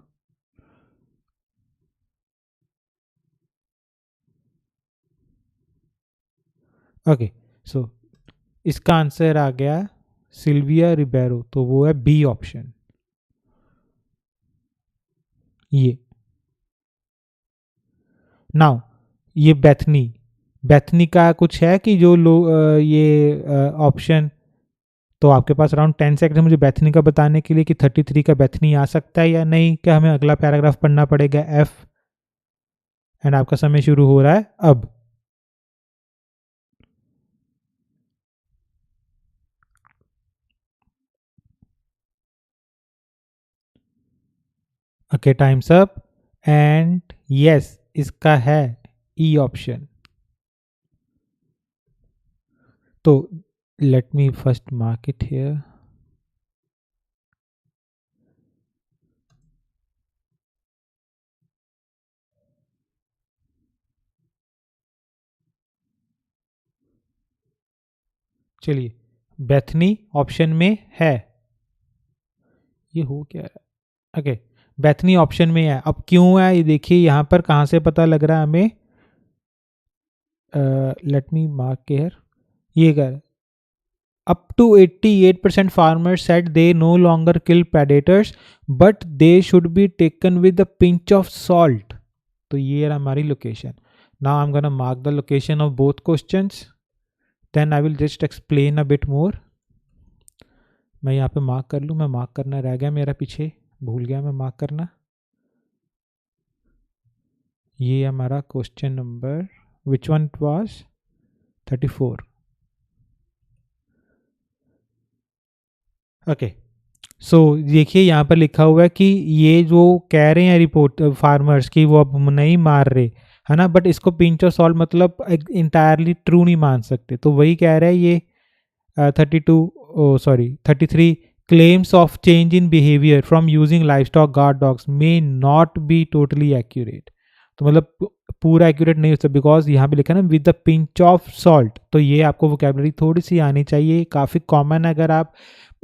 ओके, सो इसका आंसर आ गया सिल्विया रिबेरो, तो वो है बी ऑप्शन। ये नाउ ये बेथनी, बेथनी का कुछ है कि जो लोग ये ऑप्शन, तो आपके पास अराउंड 10 सेकंड है मुझे बेथनी का बताने के लिए कि 33 का बेथनी आ सकता है या नहीं, क्या हमें अगला पैराग्राफ पढ़ना पड़ेगा एफ। एंड आपका समय शुरू हो रहा है अब। Okay, times up. And yes, इसका है ई ऑप्शन। तो let me first mark it here. चलिए, बेथनी ऑप्शन में है। ये हो क्या है, ओके, बेथनी ऑप्शन में है। अब क्यों है ये देखिए, यहाँ पर कहाँ से पता लग रहा है हमें। लेट मी मार्क केयर, ये कर, up to 88% farmers said they no longer kill predators but they should be taken with a pinch of salt। तो ये है हमारी location. now I'm gonna mark the location of both questions, then I will just explain a bit more। मैं यहाँ पे मार्क कर लूँ, मैं मार्क करना रह गया मेरा पीछे, भूल गया मैं मार्क करना। ये हमारा question number, which one it was, 34। Okay, so देखिए यहाँ पर लिखा हुआ है कि ये जो कह रहे हैं रिपोर्ट फार्मर्स की वो अब नहीं मार रहे, है ना, बट इसको पिंच ऑफ सॉल्ट मतलब इंटायरली ट्रू नहीं मान सकते। तो वही कह रहा है ये 33 claims of change in behaviour from using life stock guard dogs may not be totally accurate. तो मतलब पूरा एक्यूरेट नहीं होता, बिकॉज यहाँ पे लिखा है ना with the pinch of salt, तो ये आपको वोकेबलरी थोड़ी सी आनी चाहिए, काफ़ी कॉमन है। अगर आप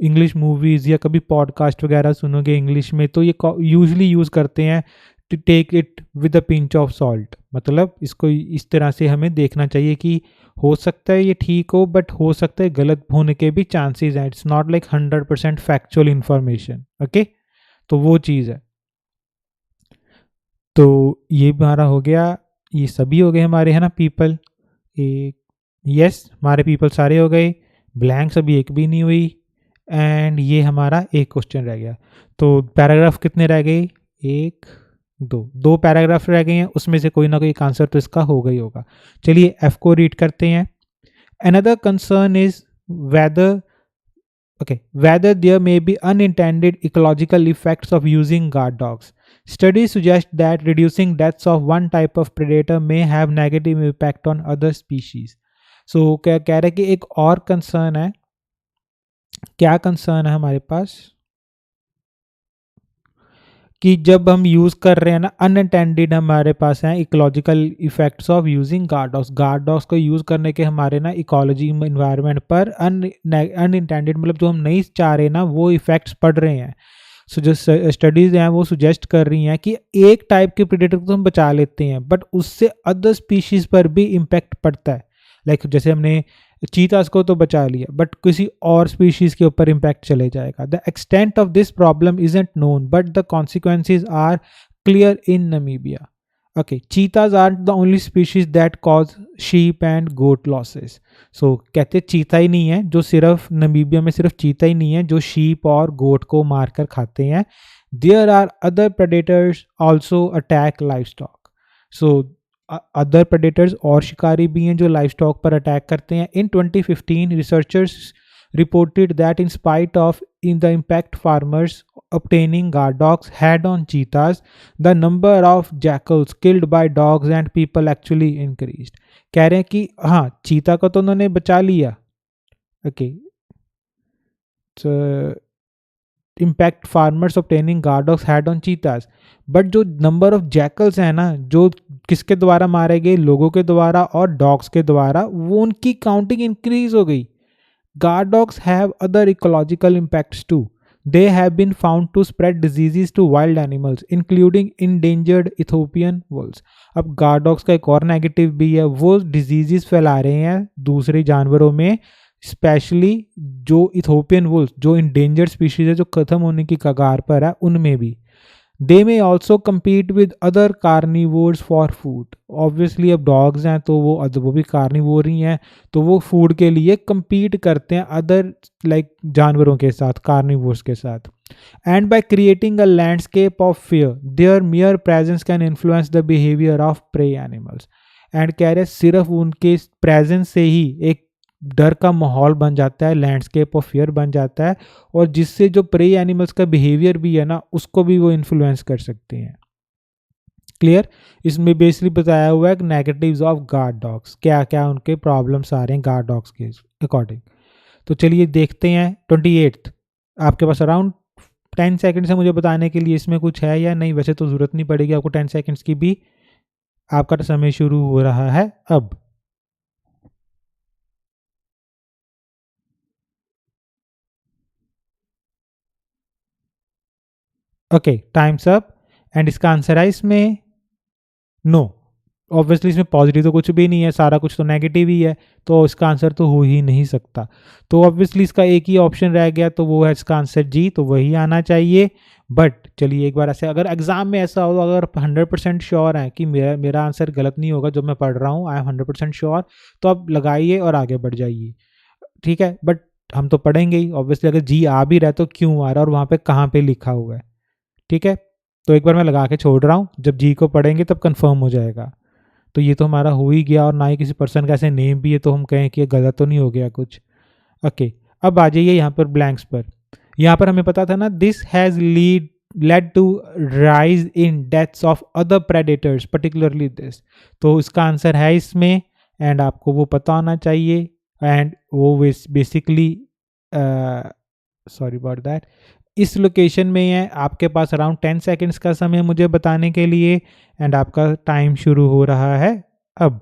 इंग्लिश मूवीज़ या कभी पॉडकास्ट वगैरह सुनोगे इंग्लिश में, तो ये यूजली यूज़ करते हैं to take it with the pinch of salt, मतलब इसको इस तरह से हमें देखना चाहिए कि हो सकता है ये ठीक हो, बट हो सकता है गलत होने के भी चांसेस हैं। It's not like 100% factual information. Okay, तो वो चीज़ है। तो ये हमारा हो गया, ये सभी हो गए हमारे, है ना, पीपल। एक, यस, हमारे पीपल सारे हो गए, ब्लैंक्स अभी एक भी नहीं हुई, एंड ये हमारा एक क्वेश्चन रह गया। तो पैराग्राफ कितने रह गए? एक, दो पैराग्राफ रह गए हैं, उसमें से कोई ना कोई एक आंसर तो इसका हो गई होगा। चलिए एफ को रीड करते हैं। Another concern is whether whether there may be unintended ecological effects of using guard dogs. Studies suggest that reducing deaths of one type of predator may have negative impact on other species. So क्या कह रहे हैं कि एक और कंसर्न है। क्या कंसर्न है हमारे पास कि जब हम यूज़ कर रहे हैं ना, अनअटेंडेड हमारे पास हैं ecological effects of using guard dogs को यूज़ करने के हमारे ना इकोलॉजी इन्वायरमेंट पर अनइंटेंडेड, मतलब जो हम नहीं चाह रहे ना, वो इफेक्ट्स पड़ रहे हैं। सो जो स्टडीज़ हैं वो सुजेस्ट कर रही हैं कि एक टाइप के प्रेडेटर को तो हम बचा लेते हैं, बट उससे अदर स्पीशीज़ पर भी इम्पैक्ट पड़ता है। लाइक जैसे हमने चीतास को तो बचा लिया, बट किसी और स्पीशीज के ऊपर इम्पैक्ट चले जाएगा। The extent of this problem isn't known, but the consequences are clear in Namibia. Okay, cheetahs are the only species that cause sheep and goat losses. So कहते चीता ही नहीं है जो सिर्फ नमीबिया में, सिर्फ चीता ही नहीं है जो शीप और गोट को मारकर खाते हैं। There are other predators also attack livestock. So other predators और शिकारी भी हैं जो लाइफ स्टॉक पर अटैक करते हैं। इन 2015 researchers reported that in spite of in the impact farmers obtaining guard dogs had on cheetahs, the number of jackals killed by dogs and people actually increased. कह रहे हैं कि हाँ, चीता को तो उन्होंने बचा लिया, okay, impact farmers obtaining guard dogs had on चीतास, but जो नंबर ऑफ जैकल्स हैं ना, जो किसके द्वारा मारे गए, लोगों के द्वारा और डॉग्स के द्वारा, वो उनकी काउंटिंग इंक्रीज हो गई। Guard dogs have other ecological impacts too. They have been found to spread diseases to wild animals, including endangered Ethiopian wolves. अब गार्ड डॉग्स का एक और नेगेटिव भी है, वो डिजीजेस फैला रहे हैं दूसरे जानवरों में, स्पेशली जो इथोपियन वुल्स, जो इंडेंजर्ड स्पीशीज है, जो खत्म होने की कगार पर है, उनमें भी। They may also compete with other carnivores for food. Obviously अब डॉग्स हैं तो वो भी कार्निवोर ही हैं, तो वो फूड के लिए कम्पीट करते हैं अदर लाइक जानवरों के साथ, कार्निवोर्स के साथ। And by creating a landscape of fear, their mere presence can influence the behaviour of prey animals. And कह रहे सिर्फ उनके प्रेजेंस से ही एक डर का माहौल बन जाता है, लैंडस्केप ऑफ फियर बन जाता है, और जिससे जो प्रे एनिमल्स का बिहेवियर भी है ना, उसको भी वो इन्फ्लुएंस कर सकते हैं। क्लियर? इसमें बेसिकली बताया हुआ है नेगेटिव्स ऑफ गार्ड डॉग्स, क्या क्या उनके प्रॉब्लम्स आ रहे हैं गार्ड डॉग्स के अकॉर्डिंग। तो चलिए देखते हैं 28th। आपके पास अराउंड 10 सेकेंड्स है मुझे बताने के लिए इसमें कुछ है या नहीं, वैसे तो ज़रूरत नहीं पड़ेगी आपको 10 सेकेंड्स की भी। आपका समय शुरू हो रहा है अब। Okay, times up. एंड इसका आंसर है इसमें नो। ऑब्वियसली इसमें पॉजिटिव तो कुछ भी नहीं है, सारा कुछ तो नेगेटिव ही है, तो इसका आंसर तो हो ही नहीं सकता। तो ऑब्वियसली इसका एक ही ऑप्शन रह गया, तो वो है इसका आंसर जी, तो वही आना चाहिए। बट चलिए एक बार ऐसे, अगर एग्जाम में ऐसा हो, अगर 100% श्योर है कि मेरा आंसर गलत नहीं होगा जो मैं पढ़ रहा हूँ, आई एम 100% श्योर, तो आप लगाइए और आगे बढ़ जाइए, ठीक है। बट हम तो पढ़ेंगे ही ऑब्वियसली, अगर जी आ भी रहा है तो क्यों आ रहा है और वहाँ पे कहाँ पे लिखा हुआ है, ठीक है। तो एक बार मैं लगा के छोड़ रहा हूँ, जब जी को पढ़ेंगे तब कंफर्म हो जाएगा। तो ये तो हमारा हो ही गया, और ना ही किसी पर्सन का ऐसे नेम भी है तो हम कहें कि ये गलत तो नहीं हो गया कुछ। ओके, अब आ जाइए यहाँ पर ब्लैंक्स पर। यहाँ पर हमें पता था ना, this has led to rise in deaths of other predators, particularly this। तो इसका आंसर है इसमें, एंड आपको वो पता होना चाहिए। एंड वो बेसिकली सॉरी अबाउट दैट, इस लोकेशन में है, आपके पास अराउंड 10 सेकेंड्स का समय मुझे बताने के लिए, एंड आपका टाइम शुरू हो रहा है अब।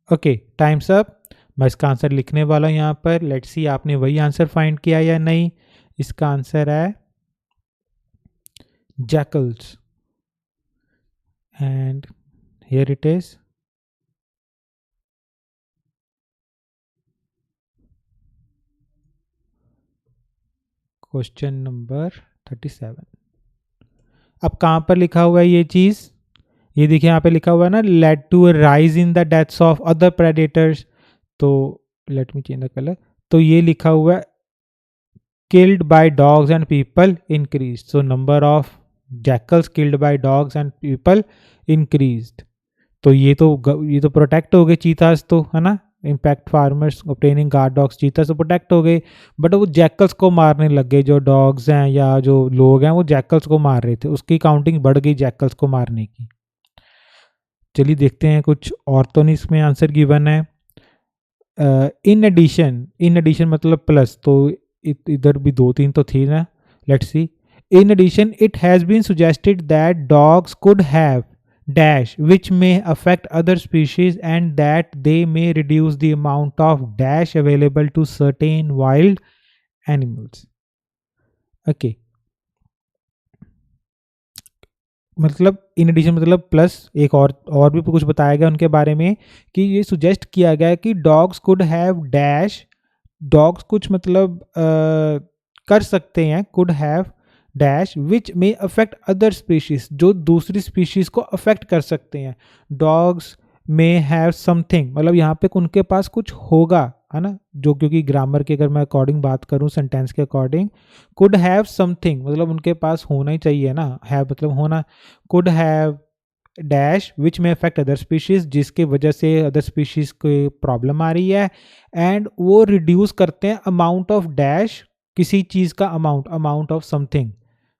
Okay, times up. मैं इसका आंसर लिखने वाला हूँ यहाँ पर। लेट्स सी आपने वही आंसर फाइंड किया या नहीं। इसका आंसर है jackals, and here it is. Question number 37। अब कहाँ पर लिखा हुआ है ये चीज़? ये देखिए यहाँ पे लिखा हुआ है ना, led to rise in the deaths of other predators. तो let me change the colour. तो ये लिखा हुआ है killed by dogs and people increased, so number of jackals killed by dogs and people increased। तो ये तो प्रोटेक्ट हो गए चीतास, तो है ना, impact farmers obtaining guard dogs, चीतास तो प्रोटेक्ट हो गए, बट वो जैकल्स को मारने लग गए। जो डॉग्स हैं या जो लोग हैं वो जैकल्स को मार रहे थे, उसकी काउंटिंग बढ़ गई जैकल्स को मारने की। चलिए देखते हैं कुछ और, तो नहीं इसमें आंसर गिवन है। इन एडिशन मतलब प्लस, तो इधर भी दो तीन तो थी ना। Let's see. In addition it has been suggested that dogs could have dash which may affect other species and that they may reduce the amount of dash available to certain wild animals. Okay, मतलब इन एडिशन मतलब प्लस, एक और भी कुछ बताया गया उनके बारे में कि ये सुजेस्ट किया गया है कि dogs could have dash, dogs कुछ मतलब कर सकते हैं, could have dash which may affect other species, जो दूसरी स्पीशीज को अफेक्ट कर सकते हैं। डॉग्स मे हैव समथिंग, मतलब यहाँ पे उनके पास कुछ होगा, है ना, जो क्योंकि ग्रामर के अगर मैं अकॉर्डिंग बात करूँ सेंटेंस के अकॉर्डिंग, कुड हैव समथिंग मतलब उनके पास होना ही चाहिए ना, हैव मतलब होना। कुड हैव डैश विच में अफेक्ट अदर स्पीशीज, जिसके वजह से अदर स्पीशीज को प्रॉब्लम आ रही है, एंड वो रिड्यूस करते हैं अमाउंट ऑफ डैश, किसी चीज़ का अमाउंट, अमाउंट ऑफ समथिंग,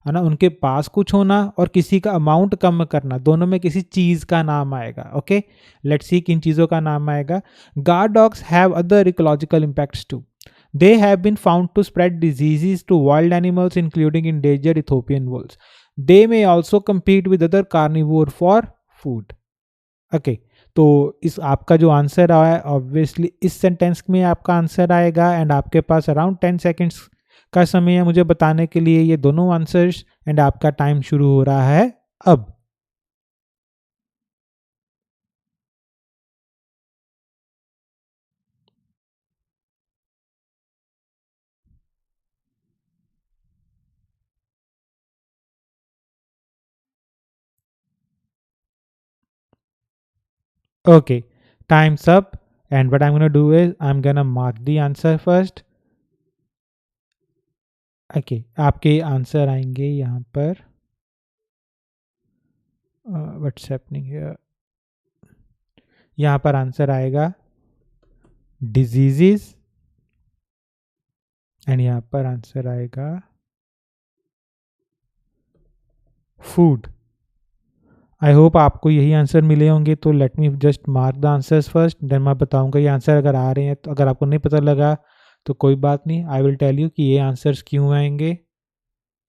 है ना, उनके पास कुछ होना और किसी का अमाउंट कम करना, दोनों में किसी चीज़ का नाम आएगा। ओके, लेट्स सी किन चीज़ों का नाम आएगा। Guard dogs have other ecological impacts too. They have been found to spread diseases to wild animals, including endangered Ethiopian wolves. They may also compete with other carnivore for food. Okay, तो इस आपका जो आंसर आया है ऑब्वियसली इस सेंटेंस में आपका आंसर आएगा, एंड आपके पास अराउंड 10 सेकेंड्स का समय है मुझे बताने के लिए ये दोनों आंसर्स, एंड आपका टाइम शुरू हो रहा है अब। Okay, time's up, and what I'm gonna do is I'm gonna mark the answer first. Okay, आपके आंसर आएंगे यहाँ पर। व्हाट्स हैपनिंग हियर, यहाँ पर आंसर आएगा डिजीजेस, एंड यहाँ पर आंसर आएगा फूड। आई होप आपको यही आंसर मिले होंगे, तो let me just mark the answers first, then मैं बताऊंगा ये आंसर अगर आ रहे हैं। तो अगर आपको नहीं पता लगा तो कोई बात नहीं, आई विल टेल यू कि ये आंसर्स क्यों आएंगे।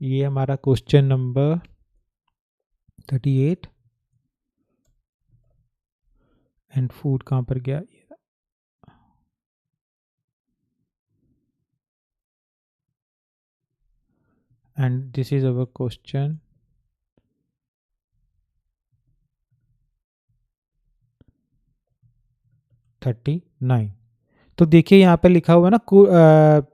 ये हमारा क्वेश्चन नंबर 38, एंड फूड कहाँ पर गया, and this is our question 39। तो देखिए यहाँ पे लिखा हुआ है ना,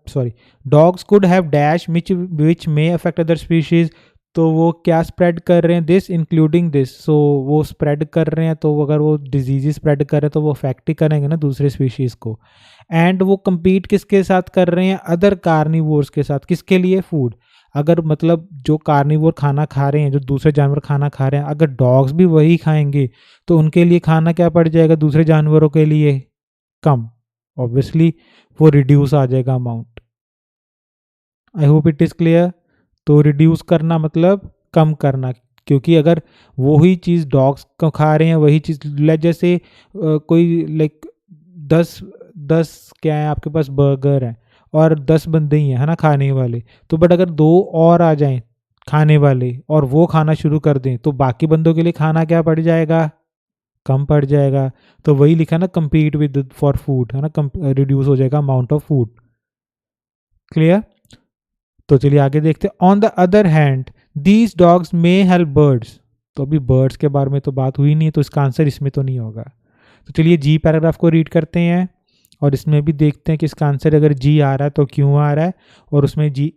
sorry, dogs could have dash which may affect other species. तो वो क्या स्प्रेड कर रहे हैं, दिस इंक्लूडिंग दिस, सो वो स्प्रेड कर रहे हैं, तो अगर वो डिजीज स्प्रेड कर रहे हैं तो वो अफेक्ट ही करेंगे ना दूसरे स्पीशीज को। एंड वो compete किसके साथ कर रहे हैं, अदर कार्निवोर्स के साथ, किसके लिए, फूड। अगर मतलब जो कार्निवोर खाना खा रहे हैं, जो दूसरे जानवर खाना खा रहे हैं, अगर डॉग्स भी वही खाएंगे तो उनके लिए खाना क्या पड़ जाएगा दूसरे जानवरों के लिए, कम। ऑब्वियसली वो रिड्यूस आ जाएगा amount. I hope it is clear. तो रिड्यूस करना मतलब कम करना, क्योंकि अगर वही चीज़ डॉग्स को खा रहे हैं, वही चीज़ जैसे कोई लाइक 10 क्या है आपके पास बर्गर है और 10 बंदे ही हैं, है ना, खाने वाले। तो बट अगर 2 और आ जाएं खाने वाले और वो खाना शुरू कर दें, तो बाकी बंदों के लिए खाना क्या पड़ जाएगा, कम पड़ जाएगा। तो वही लिखा ना, compete विद फॉर फूड, है ना, रिड्यूस हो जाएगा अमाउंट ऑफ फूड। क्लियर? तो चलिए आगे देखते हैं। On the other hand these dogs may help birds. तो अभी बर्ड्स के बारे में तो बात हुई नहीं, तो इसका आंसर इसमें तो नहीं होगा। तो चलिए जी पैराग्राफ को रीड करते हैं और इसमें भी देखते हैं कि इसका आंसर अगर जी आ रहा है तो क्यों आ रहा है, और उसमें जी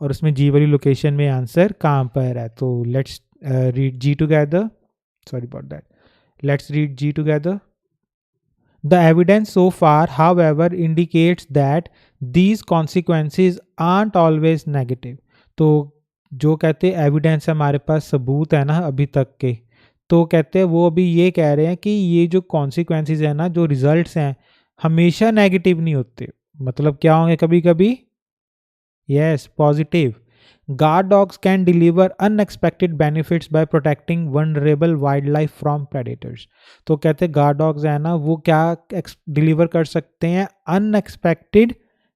और उसमें जी वाली लोकेशन में आंसर कहाँ पर है। तो let's read G together. Sorry about that, let's read G together. The evidence so far, however, indicates that these consequences aren't always negative. तो जो कहते हैं एविडेंस है, हमारे पास सबूत है ना अभी तक के, तो कहते हैं वो अभी ये कह रहे हैं कि ये जो कॉन्सिक्वेंसेज है ना, जो रिजल्ट्स हैं, हमेशा नेगेटिव नहीं होते। मतलब क्या होंगे, कभी कभी yes positive. Guard dogs can deliver unexpected benefits by protecting vulnerable wildlife from predators. तो कहते हैं गार्ड डॉग्स है ना, वो क्या डिलीवर कर सकते हैं, अनएक्सपेक्टेड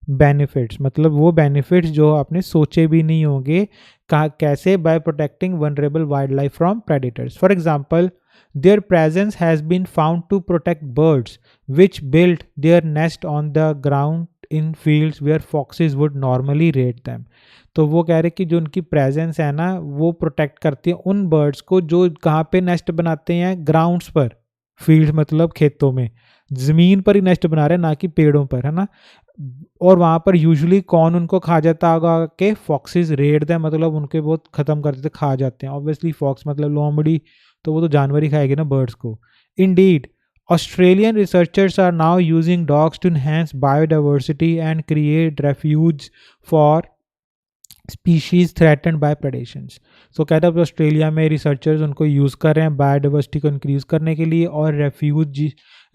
बेनिफिट्स, मतलब वो बेनिफिट्स जो आपने सोचे भी नहीं होंगे। कैसे? By protecting vulnerable wildlife from predators. For example, their presence has been found to protect birds which built their nest on the ground in fields where foxes would normally raid them. तो वो कह रहे कि जो उनकी प्रेजेंस है ना, वो प्रोटेक्ट करती है उन बर्ड्स को जो कहाँ पे नेस्ट बनाते हैं, ग्राउंड्स पर, फील्ड मतलब खेतों में, ज़मीन पर ही नेस्ट बना रहे हैं, ना कि पेड़ों पर, है ना। और वहाँ पर यूजुअली कौन उनको खा जाता होगा, कि फॉक्सेस रेड दें, मतलब उनके बहुत ख़त्म कर देते, खा जाते हैं। ऑब्वियसली फॉक्स मतलब लोमड़ी, तो वो तो जानवर ही खाएगी ना बर्ड्स को। Indeed Australian researchers are now using dogs to enhance biodiversity and create refuge for species threatened by predations. So कहता है ऑस्ट्रेलिया में रिसर्चर्स उनको यूज़ कर रहे हैं बायोडाइवर्सिटी को इंक्रीज करने के लिए, और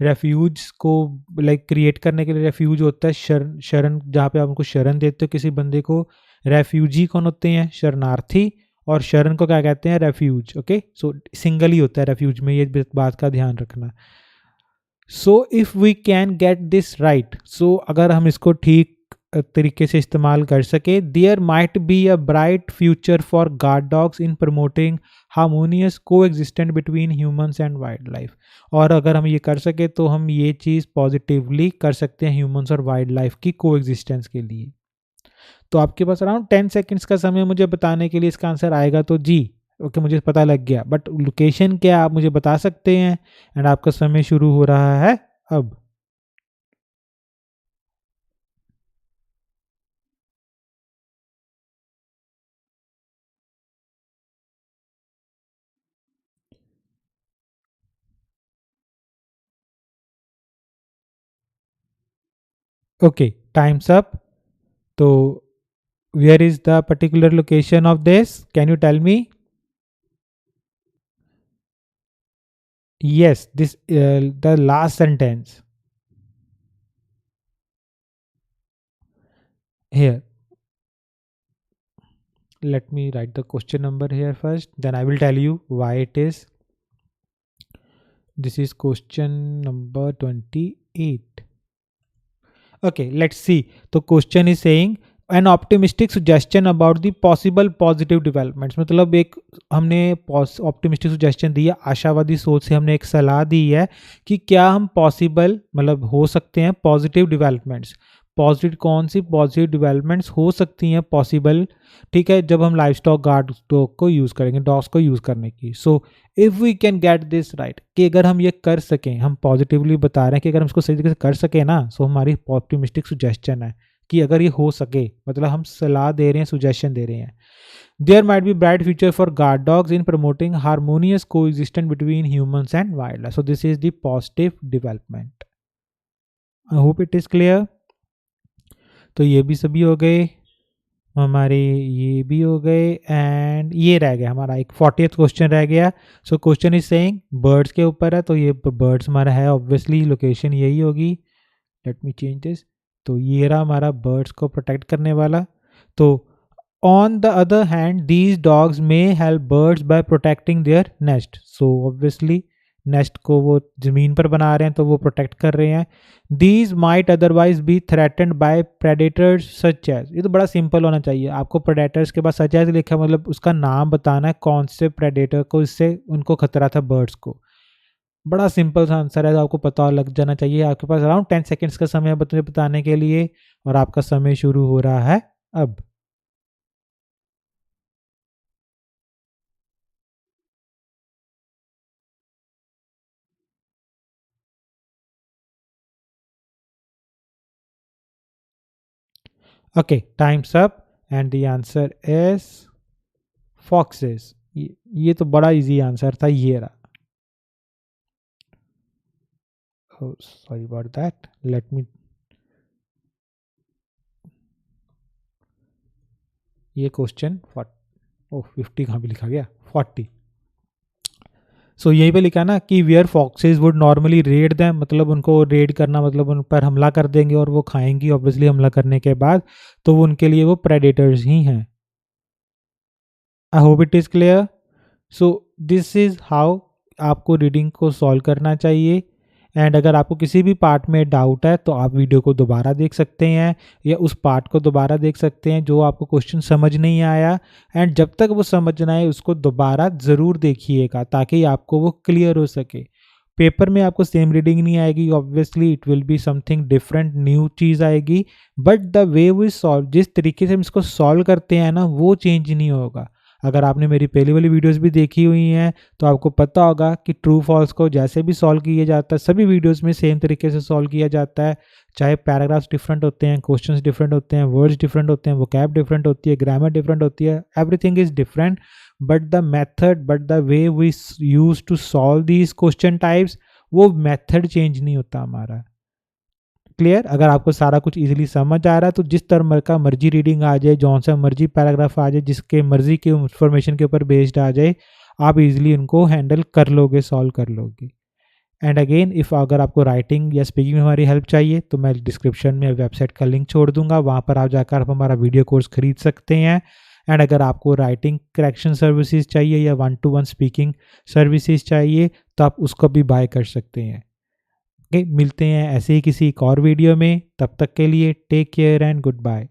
रेफ्यूज को लाइक क्रिएट करने के लिए। रेफ्यूज होता है शरण, जहाँ पे आप उनको शरण देते हो किसी बंदे को। रेफ्यूजी कौन होते हैं? शरणार्थी। और शरण को क्या कहते हैं? रेफ्यूज। ओके, सो सिंगल ही होता है रेफ्यूज में, ये बात का ध्यान रखना। So if we can get this right, so अगर हम इसको ठीक तरीके से इस्तेमाल कर सके, there might be a bright future for guard dogs in promoting harmonious coexistent between humans and wildlife. और अगर हम ये कर सके तो हम ये चीज़ पॉजिटिवली कर सकते हैं ह्यूमंस और वाइल्ड लाइफ की को एग्जिस्टेंस के लिए। तो आपके पास अराउंड 10 सेकेंड्स का समय मुझे बताने के लिए इसका आंसर आएगा तो जी। ओके, मुझे पता लग गया, बट लोकेशन क्या आप मुझे बता सकते हैं? एंड आपका समय शुरू हो रहा है अब। Okay, times up. तो where is the particular location of this? Can you tell me? Yes, this the last sentence here. Let me write the question number here first, then I will tell you why it is. This is question number 28. Okay, let's see. The question is saying an optimistic suggestion about the possible positive developments. मतलब एक हमने ऑप्टिमिस्टिक सजेशन दी है, आशावादी सोच से हमने एक सलाह दी है कि क्या हम पॉसिबल मतलब हो सकते हैं पॉजिटिव डेवलपमेंट्स। पॉजिटिव कौन सी पॉजिटिव डेवलपमेंट्स हो सकती हैं पॉसिबल, ठीक है, जब हम लाइफ स्टॉक गार्ड डॉग को यूज़ करेंगे, डॉग्स को यूज़ करने की। So if we can get this right, कि अगर हम ये कर सकें, हम पॉजिटिवली बता रहे हैं कि अगर हम इसको सही तरीके से कर सकें ना, सो हमारी ऑप्टिमिस्टिक सुजेशन है कि अगर ये हो सके, मतलब हम सलाह दे रहे हैं, सुजेशन दे रहे हैं। There might be bright future for guard dogs in promoting harmonious coexistence between humans and wildlife. So this is the positive development. I hope it is clear. तो ये भी सभी हो गए हमारे, ये भी हो गए, एंड ये रह गया हमारा एक 40th क्वेश्चन रह गया। So question is saying birds के ऊपर है, तो ये बर्ड्स हमारा है, ऑब्वियसली लोकेशन यही होगी। Late me change this. तो ये रहा हमारा बर्ड्स को प्रोटेक्ट करने वाला। तो On the other hand, these dogs may help birds by protecting their nest. So obviously nest को वो ज़मीन पर बना रहे हैं तो वो प्रोटेक्ट कर रहे हैं. These might otherwise be threatened by predators such as. ये तो बड़ा सिंपल होना चाहिए. आपको predators के बाद such as लिखा है, मतलब उसका नाम बताना है कौन से predator को इससे उनको खतरा था birds को. बड़ा सिंपल सा आंसर है, तो आपको पता लग जाना चाहिए. आपके पास अराउंड 10 सेकेंड्स का समय है मुझे बताने के लिए, और आपका समय शुरू हो रहा है अब. Okay, time's up and the answer is foxes. ये तो बड़ा इजी आंसर था, ये रहा. Oh, sorry about that. Let me. ये क्वेश्चन 50 कहाँ पे लिखा गया, 40. सो यहीं पे लिखा ना कि where foxes would normally raid them, मतलब उनको रेड करना मतलब उन पर हमला कर देंगे और वो खाएंगी ऑब्वियसली हमला करने के बाद, तो वो उनके लिए वो प्रेडेटर्स ही हैं. आई hope it is clear. So this is how आपको रीडिंग को सॉल्व करना चाहिए. एंड अगर आपको किसी भी पार्ट में डाउट है तो आप वीडियो को दोबारा देख सकते हैं या उस पार्ट को दोबारा देख सकते हैं जो आपको क्वेश्चन समझ नहीं आया. एंड जब तक वो समझ ना आए उसको दोबारा ज़रूर देखिएगा ताकि आपको वो क्लियर हो सके. पेपर में आपको सेम रीडिंग नहीं आएगी, obviously it will be something different, new चीज़ आएगी. But the way we solve, जिस तरीके से हम इसको सॉल्व करते हैं ना, वो चेंज नहीं होगा. अगर आपने मेरी पहली वाली वीडियोस भी देखी हुई हैं तो आपको पता होगा कि ट्रू फॉल्स को जैसे भी सॉल्व किया जाता है सभी वीडियोस में सेम तरीके से सॉल्व किया जाता है. चाहे पैराग्राफ्स डिफरेंट होते हैं, क्वेश्चंस डिफरेंट होते हैं, वर्ड्स डिफरेंट होते हैं, वोकैब डिफरेंट होती है, ग्रामर डिफरेंट होती है, everything is different. But the way we use to solve these question types, वो मेथड चेंज नहीं होता हमारा. क्लियर. अगर आपको सारा कुछ इजीली समझ आ रहा है तो जिस तरह का मर्जी रीडिंग आ जाए, जौन सा मर्जी पैराग्राफ आ जाए, जिसके मर्जी के इंफॉर्मेशन के ऊपर बेस्ड आ जाए, आप इजीली उनको हैंडल कर लोगे, सॉल्व कर लोगे. एंड अगेन इफ़ अगर आपको राइटिंग या स्पीकिंग में हमारी हेल्प चाहिए तो मैं डिस्क्रिप्शन में वेबसाइट का लिंक छोड़ दूंगा, वहाँ पर आप जाकर आप हमारा वीडियो कोर्स खरीद सकते हैं. एंड अगर आपको राइटिंग करेक्शन सर्विसेज चाहिए या 1-to-1 स्पीकिंग सर्विसेज चाहिए तो आप उसको भी बाय कर सकते हैं. ओके, मिलते हैं ऐसे ही किसी एक और वीडियो में. तब तक के लिए take care and good bye.